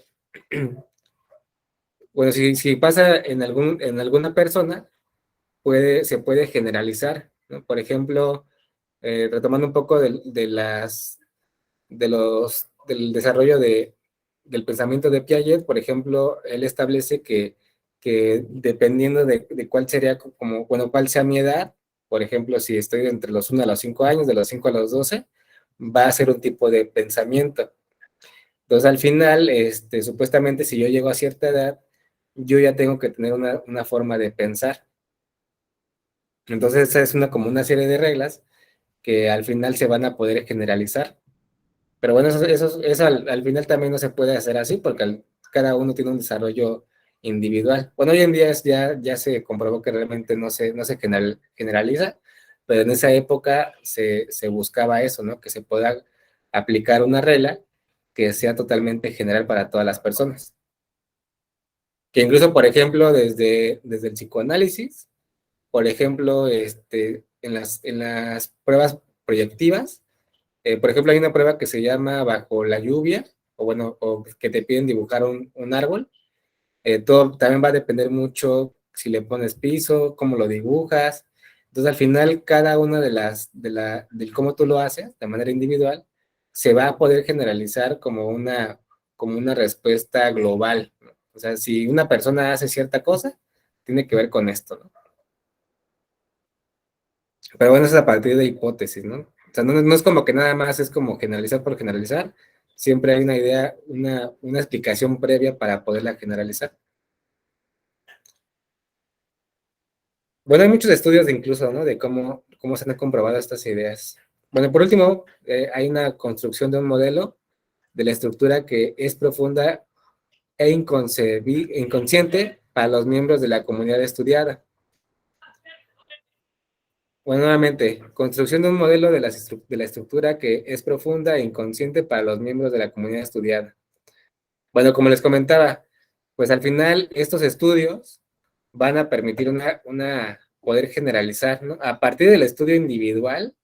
bueno, si pasa en alguna persona, se puede generalizar, ¿no? Por ejemplo, retomando un poco del desarrollo del pensamiento de Piaget, por ejemplo, él establece que dependiendo de cuál sería como, bueno, cuál sea mi edad, por ejemplo, si estoy entre los 1 a los 5 años, de los 5 a los 12, va a ser un tipo de pensamiento. Entonces, al final, supuestamente, si yo llego a cierta edad, yo ya tengo que tener una forma de pensar. Entonces, esa es como una serie de reglas que al final se van a poder generalizar. Pero bueno, eso al final también no se puede hacer así porque cada uno tiene un desarrollo individual. Bueno, hoy en día ya se comprobó que realmente no se generaliza, pero en esa época se buscaba eso, ¿no? Que se pueda aplicar una regla que sea totalmente general para todas las personas. Que incluso, por ejemplo, desde el psicoanálisis, por ejemplo, en las pruebas proyectivas, por ejemplo, hay una prueba que se llama Bajo la lluvia, o bueno, o que te piden dibujar un árbol. Todo también va a depender mucho si le pones piso, cómo lo dibujas. Entonces, al final, cada una del cómo tú lo haces, de manera individual, se va a poder generalizar como una respuesta global, ¿no? O sea, si una persona hace cierta cosa, tiene que ver con esto, ¿no? Pero bueno, eso es a partir de hipótesis, ¿no? O sea, no es como que nada más es como generalizar por generalizar. Siempre hay una idea, una explicación previa para poderla generalizar. Bueno, hay muchos estudios incluso, ¿no? De cómo se han comprobado estas ideas. Bueno, por último, hay una construcción de un modelo de la estructura que es profunda e inconsciente para los miembros de la comunidad estudiada. Bueno, nuevamente, construcción de un modelo de la estructura que es profunda e inconsciente para los miembros de la comunidad estudiada. Bueno, como les comentaba, pues al final estos estudios van a permitir poder generalizar, ¿no? A partir del estudio individual,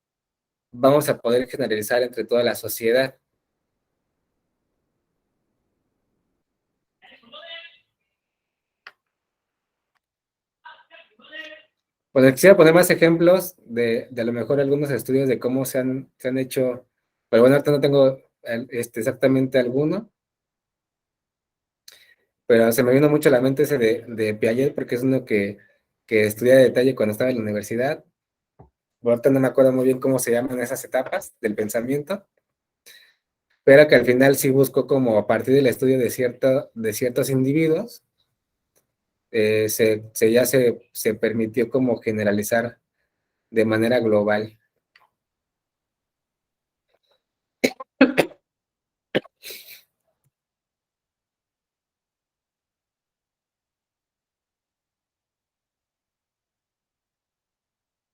vamos a poder generalizar entre toda la sociedad. Bueno, quisiera poner más ejemplos de a lo mejor algunos estudios de cómo se han hecho, pero bueno, ahorita no tengo exactamente alguno, pero se me vino mucho a la mente ese de Piaget, porque es uno que estudié a detalle cuando estaba en la universidad. Ahorita no me acuerdo muy bien cómo se llaman esas etapas del pensamiento, pero que al final sí buscó como a partir del estudio de ciertos individuos, se permitió como generalizar de manera global.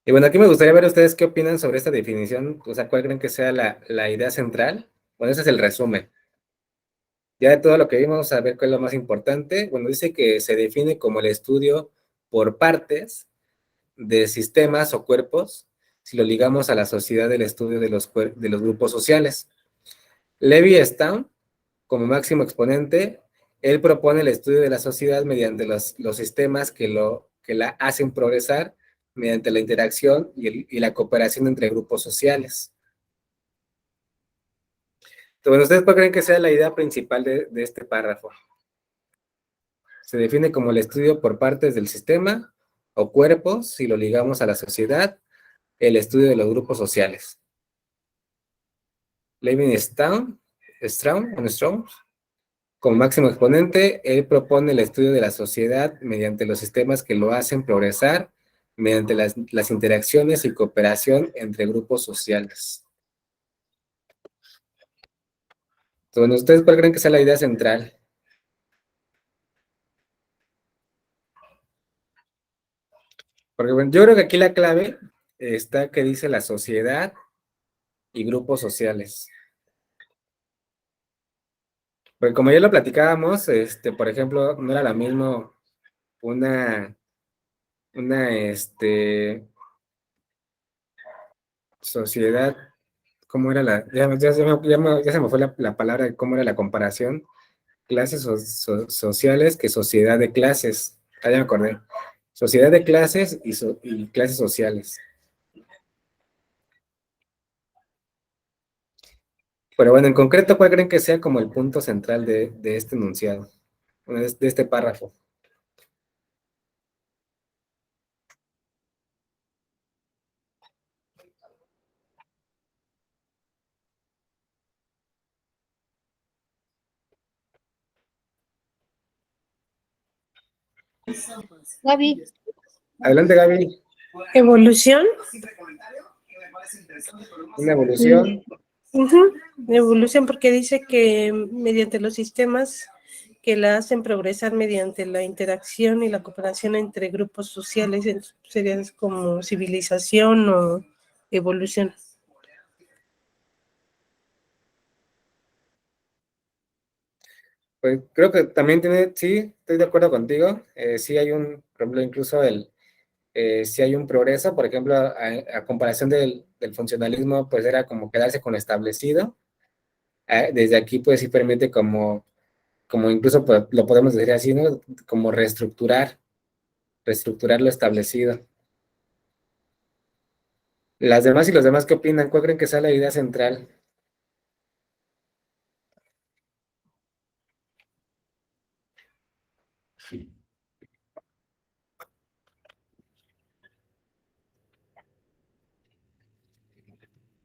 Y bueno, aquí me gustaría ver ustedes qué opinan sobre esta definición, o sea, cuál creen que sea la idea central. Bueno, ese es el resumen. Ya de todo lo que vimos, vamos a ver cuál es lo más importante. Bueno, dice que se define como el estudio por partes de sistemas o cuerpos, si lo ligamos a la sociedad del estudio de los grupos sociales. Levi Staun, como máximo exponente, él propone el estudio de la sociedad mediante los sistemas que la hacen progresar mediante la interacción y la cooperación entre grupos sociales. Entonces, ¿ustedes cuál creen que sea la idea principal de este párrafo? Se define como el estudio por partes del sistema o cuerpos, si lo ligamos a la sociedad, el estudio de los grupos sociales. Levi Staun, como máximo exponente, él propone el estudio de la sociedad mediante los sistemas que lo hacen progresar, mediante las interacciones y cooperación entre grupos sociales. Entonces, ¿ustedes cuál creen que sea la idea central? Porque bueno, yo creo que aquí la clave está que dice la sociedad y grupos sociales. Porque como ya lo platicábamos, por ejemplo, no era lo mismo una sociedad, ¿cómo era ya se me fue la palabra de cómo era la comparación? Clases sociales que sociedad de clases. Ah, ya me acordé. Sociedad de clases y clases sociales. Pero bueno, en concreto, ¿cuál creen que sea como el punto central de este enunciado? De este párrafo. Gaby. Adelante, Gaby. ¿Evolución? Una evolución. Ujú, evolución, porque dice que mediante los sistemas que la hacen progresar mediante la interacción y la cooperación entre grupos sociales, serían como civilización o evolución. Pues creo que también tiene, sí, estoy de acuerdo contigo. Sí hay un, por ejemplo, incluso sí hay un progreso, por ejemplo, a comparación del funcionalismo, pues era como quedarse con lo establecido. Desde aquí, pues sí permite como incluso pues, lo podemos decir así, ¿no? Como reestructurar lo establecido. Las demás y los demás, ¿qué opinan? ¿Cuál creen que sea la idea central?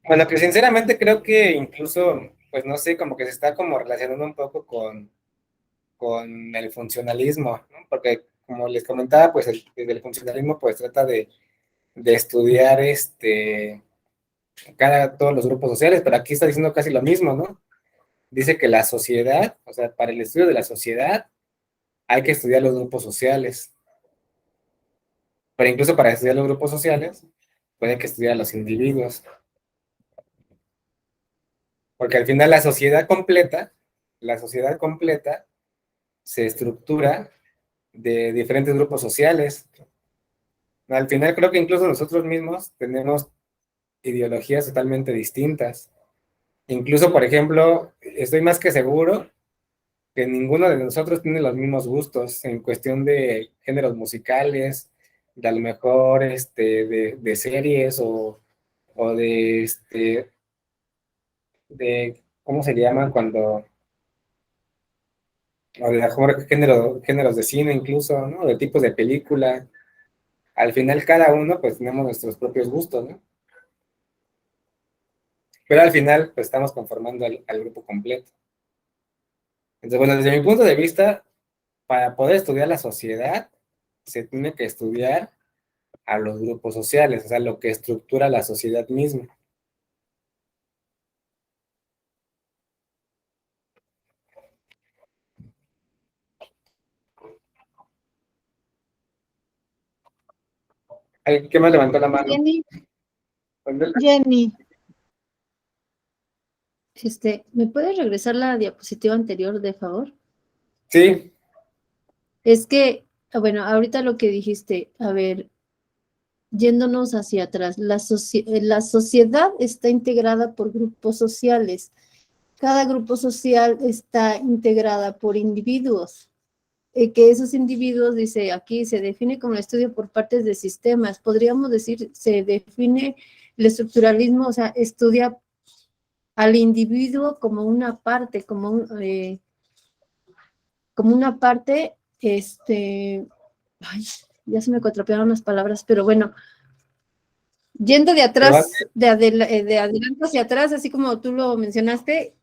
Bueno, que sinceramente creo que incluso, pues no sé, como que se está como relacionando un poco con el funcionalismo, ¿no? Porque como les comentaba, pues el funcionalismo pues trata de estudiar todos los grupos sociales, pero aquí está diciendo casi lo mismo, ¿no? Dice que la sociedad, o sea, para el estudio de la sociedad hay que estudiar los grupos sociales, pero incluso para estudiar los grupos sociales puede que estudiar a los individuos, porque al final la sociedad completa se estructura de diferentes grupos sociales. Al final creo que incluso nosotros mismos tenemos ideologías totalmente distintas. Incluso, por ejemplo, estoy más que seguro que ninguno de nosotros tiene los mismos gustos en cuestión de géneros musicales, de a lo mejor de series o de ¿cómo se llaman cuando? O de a lo mejor géneros de cine incluso, ¿no? De tipos de película. Al final cada uno pues tenemos nuestros propios gustos, ¿no? Pero al final pues estamos conformando al grupo completo. Entonces, bueno, desde mi punto de vista, para poder estudiar la sociedad, se tiene que estudiar a los grupos sociales, o sea, lo que estructura la sociedad misma. Ay, ¿qué más levantó la mano? Jenny, Jenny, ¿Me puedes regresar la diapositiva anterior, de favor? Sí, Es que, bueno, ahorita lo que dijiste, a ver, yéndonos hacia atrás, la sociedad está integrada por grupos sociales. Cada grupo social está integrada por individuos. Que esos individuos, dice aquí, se define como el estudio por partes de sistemas. Podríamos decir, se define el estructuralismo, o sea, estudia al individuo como una parte, como una parte, ay, ya se me cuatropearon las palabras, pero bueno, yendo de atrás, de adelante hacia atrás, así como tú lo mencionaste,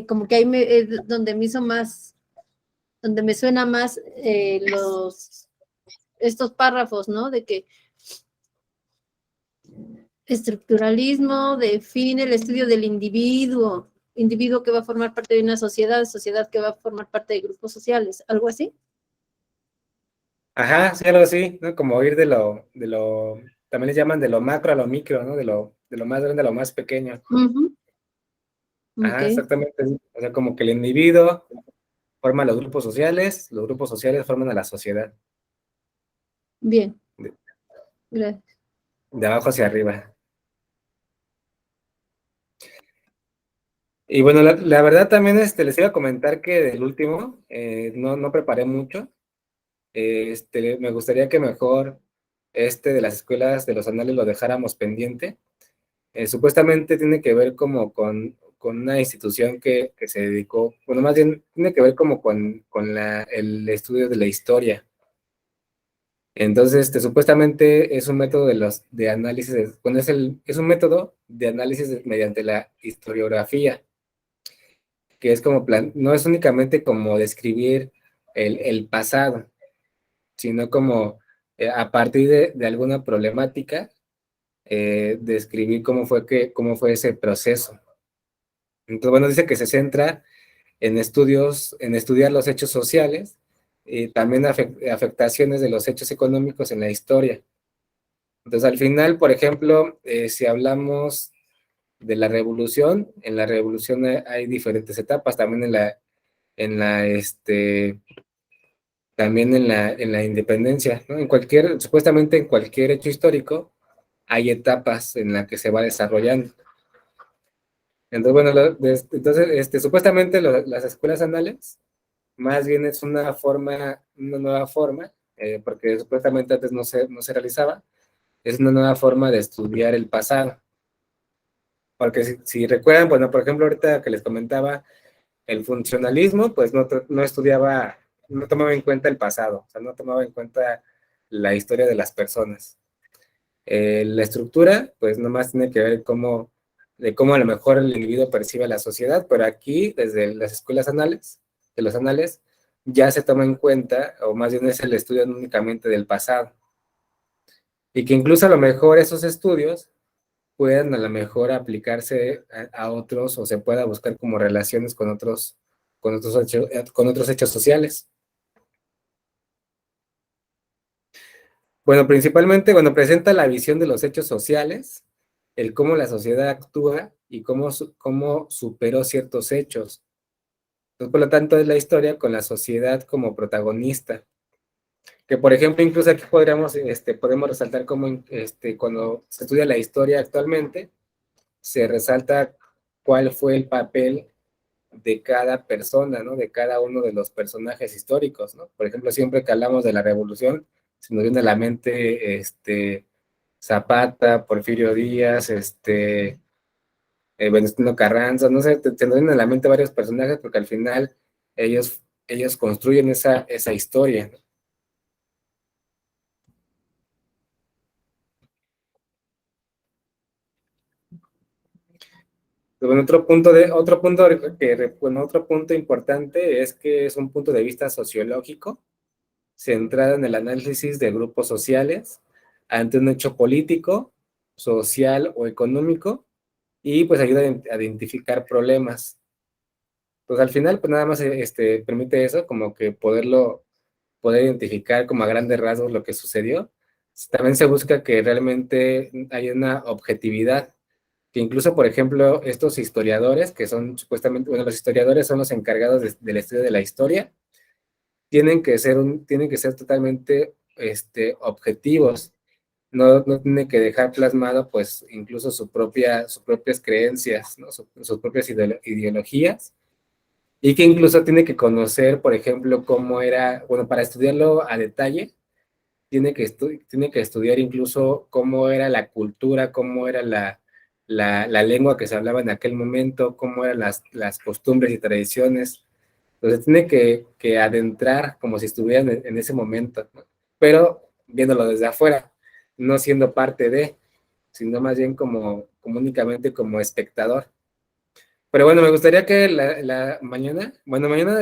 como que ahí es donde me hizo más, donde me suena más estos párrafos, ¿no? De que estructuralismo define el estudio del individuo que va a formar parte de una sociedad que va a formar parte de grupos sociales, algo así. ajá, sí, algo así, ¿no? Como ir también les llaman de lo macro a lo micro, ¿no? De lo más grande a lo más pequeño. Ajá, Okay. exactamente. O sea, como que el individuo forma los grupos sociales forman a la sociedad. Bien. Gracias. De abajo hacia arriba. Y bueno, la verdad también les iba a comentar que del último no preparé mucho. Me gustaría que mejor de las escuelas de los anales lo dejáramos pendiente. Supuestamente tiene que ver como con una institución que se dedicó, bueno, más bien tiene que ver como con el estudio de la historia. Entonces, supuestamente es un método de análisis, bueno, es un método de análisis mediante la historiografía, que es como no es únicamente como describir el pasado, sino como a partir de alguna problemática, describir cómo fue ese proceso. Entonces, bueno, dice que se centra en estudiar los hechos sociales y también afectaciones de los hechos económicos en la historia. Entonces, al final, por ejemplo, si hablamos de la revolución, en la revolución hay diferentes etapas, también también en la independencia, ¿no? Supuestamente en cualquier hecho histórico hay etapas en las que se va desarrollando. Entonces, bueno, supuestamente las escuelas anales más bien es una nueva forma, porque supuestamente antes no se realizaba, es una nueva forma de estudiar el pasado. Porque si recuerdan, bueno, por ejemplo, ahorita que les comentaba, el funcionalismo, pues no estudiaba, no tomaba en cuenta el pasado, o sea, no tomaba en cuenta la historia de las personas. La estructura, pues nomás tiene que ver de cómo a lo mejor el individuo percibe la sociedad, pero aquí, desde las escuelas de los anales, ya se toma en cuenta, o más bien es el estudio únicamente del pasado. Y que incluso a lo mejor esos estudios puedan a lo mejor aplicarse a otros, o se pueda buscar como relaciones con otros hechos sociales. Bueno, principalmente, bueno, presenta la visión de los hechos sociales, el cómo la sociedad actúa y cómo superó ciertos hechos. Entonces, por lo tanto, es la historia con la sociedad como protagonista. Que, por ejemplo, incluso aquí podemos resaltar cómo cuando se estudia la historia actualmente, se resalta cuál fue el papel de cada persona, ¿no? De cada uno de los personajes históricos, ¿no? Por ejemplo, siempre que hablamos de la revolución, se nos viene a la mente Zapata, Porfirio Díaz, Venustiano Carranza, no sé, te nos vienen a la mente varios personajes porque al final ellos construyen esa historia, ¿no? Bueno, otro punto importante es que es un punto de vista sociológico centrado en el análisis de grupos sociales ante un hecho político, social o económico, y pues ayuda a identificar problemas. Pues al final, pues nada más permite eso, como que poder identificar como a grandes rasgos lo que sucedió. También se busca que realmente haya una objetividad, que incluso, por ejemplo, estos historiadores, que son supuestamente, bueno, los historiadores son los encargados del estudio de la historia, tienen que ser totalmente objetivos. No tiene que dejar plasmado, pues, incluso sus propias creencias, ¿no? Sus propias ideologías, y que incluso tiene que conocer, por ejemplo, cómo era, bueno, para estudiarlo a detalle, tiene que estudiar incluso cómo era la cultura, cómo era la lengua que se hablaba en aquel momento, cómo eran las costumbres y tradiciones. Entonces tiene que adentrar como si estuvieran en ese momento, ¿no? Pero viéndolo desde afuera, no siendo parte de, sino más bien como únicamente como espectador. Pero bueno, me gustaría que mañana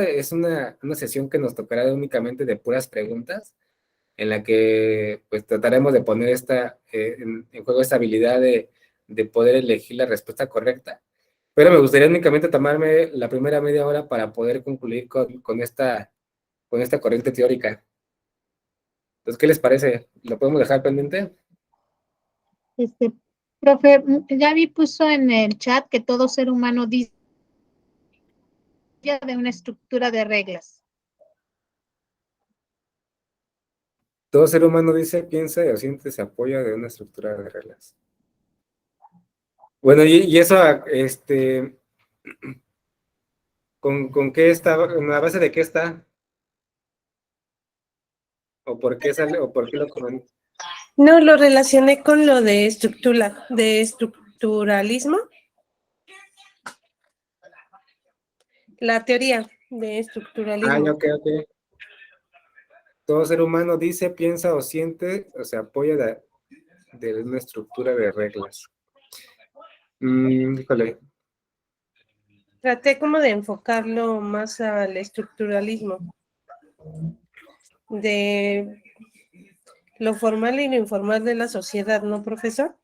es una sesión que nos tocará únicamente de puras preguntas, en la que pues trataremos de poner en juego esta habilidad de poder elegir la respuesta correcta. Pero me gustaría únicamente tomarme la primera media hora para poder concluir con esta corriente teórica. Entonces, ¿qué les parece? ¿Lo podemos dejar pendiente? Profe, Gaby puso en el chat que todo ser humano dice de una estructura de reglas. Todo ser humano dice, piensa o siente, se apoya de una estructura de reglas. Bueno, y eso, ¿con qué está? ¿En la base de qué está? ¿O por qué sale? ¿O por qué lo comenté? No, lo relacioné con lo de estructuralismo. La teoría de estructuralismo. Ok. Todo ser humano dice, piensa o siente, o se apoya de una estructura de reglas. Híjole. Traté como de enfocarlo más al estructuralismo, de lo formal y lo informal de la sociedad, ¿no, profesor?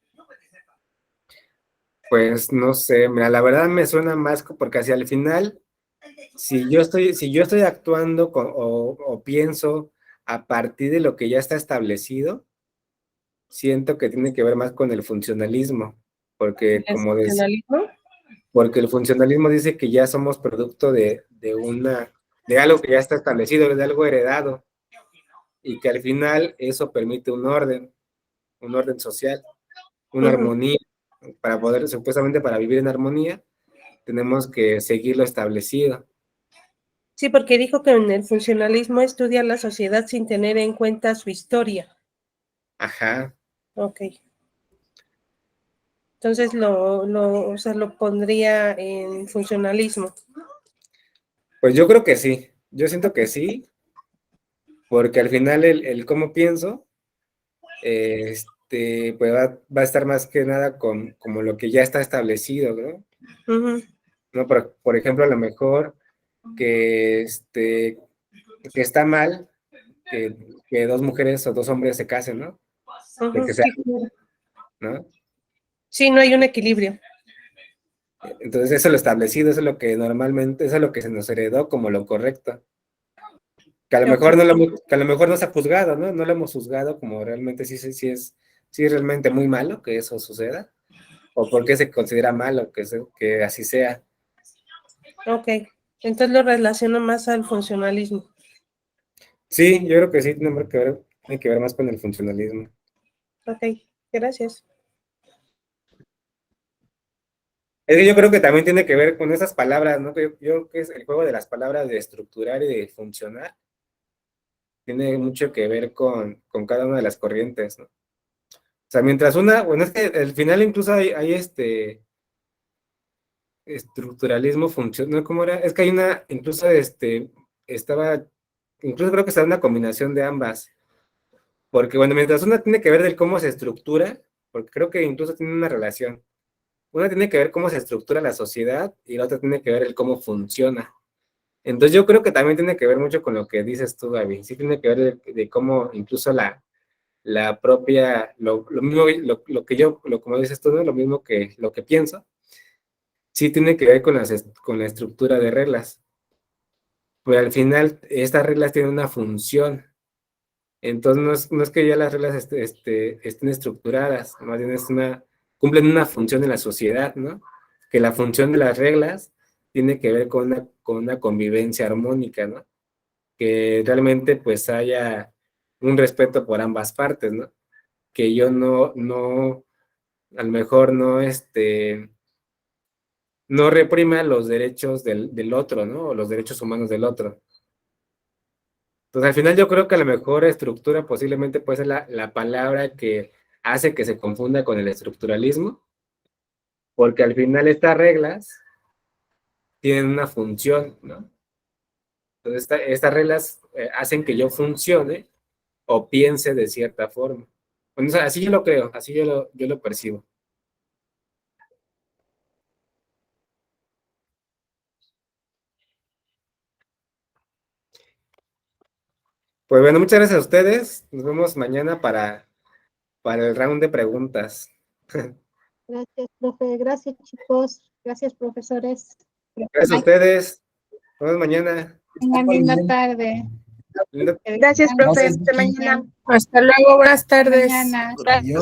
Pues no sé, mira, la verdad me suena más porque hacia el final, si yo estoy actuando o pienso a partir de lo que ya está establecido, siento que tiene que ver más con el funcionalismo, porque ¿El funcionalismo? porque el funcionalismo dice que ya somos producto de algo que ya está establecido, de algo heredado, y que al final eso permite un orden social, una armonía. Para poder, supuestamente para vivir en armonía, tenemos que seguir lo establecido. Sí, porque dijo que en el funcionalismo estudia la sociedad sin tener en cuenta su historia. Ajá. Ok. Entonces o sea, lo pondría en funcionalismo. Pues yo creo que sí, yo siento que sí, porque al final el cómo pienso, pues va a estar más que nada con como lo que ya está establecido, ¿no? ¿No? Por ejemplo, a lo mejor que está mal que dos mujeres o dos hombres se casen, ¿no? De que sea, ¿no? Sí, no hay un equilibrio. Entonces eso es lo establecido, eso es lo que normalmente, eso es lo que se nos heredó como lo correcto. Que a lo mejor que a lo mejor no se ha juzgado, ¿no? No lo hemos juzgado como realmente sí es realmente muy malo que eso suceda, o porque se considera malo que así sea. Ok, entonces lo relaciono más al funcionalismo. Sí, yo creo que sí tiene que ver más con el funcionalismo. Ok, gracias. Es que yo creo que también tiene que ver con esas palabras, ¿no? Yo creo que es el juego de las palabras de estructurar y de funcionar. Tiene mucho que ver con cada una de las corrientes, ¿no? O sea, mientras bueno, es que al final incluso hay estructuralismo funciona, ¿cómo era? Es que hay incluso incluso creo que está una combinación de ambas, porque bueno, mientras una tiene que ver del cómo se estructura, porque creo que incluso tiene una relación, una tiene que ver cómo se estructura la sociedad y la otra tiene que ver el cómo funciona. Entonces yo creo que también tiene que ver mucho con lo que dices tú, Gaby, sí tiene que ver de cómo incluso la propia, lo mismo, lo que yo, como dices tú, ¿no? Lo mismo que lo que pienso, sí tiene que ver con la estructura de reglas. Pero al final, estas reglas tienen una función. Entonces, no es que ya las reglas estén estructuradas, más bien cumplen una función en la sociedad, ¿no? Que la función de las reglas tiene que ver con una convivencia armónica, ¿no? Que realmente pues haya un respeto por ambas partes, ¿no? Que yo a lo mejor no reprima los derechos del otro, ¿no? O los derechos humanos del otro. Entonces, al final yo creo que a lo mejor estructura posiblemente puede ser la palabra que hace que se confunda con el estructuralismo, porque al final estas reglas tienen una función, ¿no? Entonces, estas reglas hacen que yo funcione o piense de cierta forma. Bueno, o sea, así yo lo creo, así yo lo percibo. Pues bueno, muchas gracias a ustedes. Nos vemos mañana para el round de preguntas. Gracias, profe. Gracias, chicos. Gracias, profesores. Gracias a ustedes. Nos vemos mañana. Una linda tarde. Linda- Gracias, profe. Hasta mañana. Hasta luego, buenas tardes. Mañana. Adiós.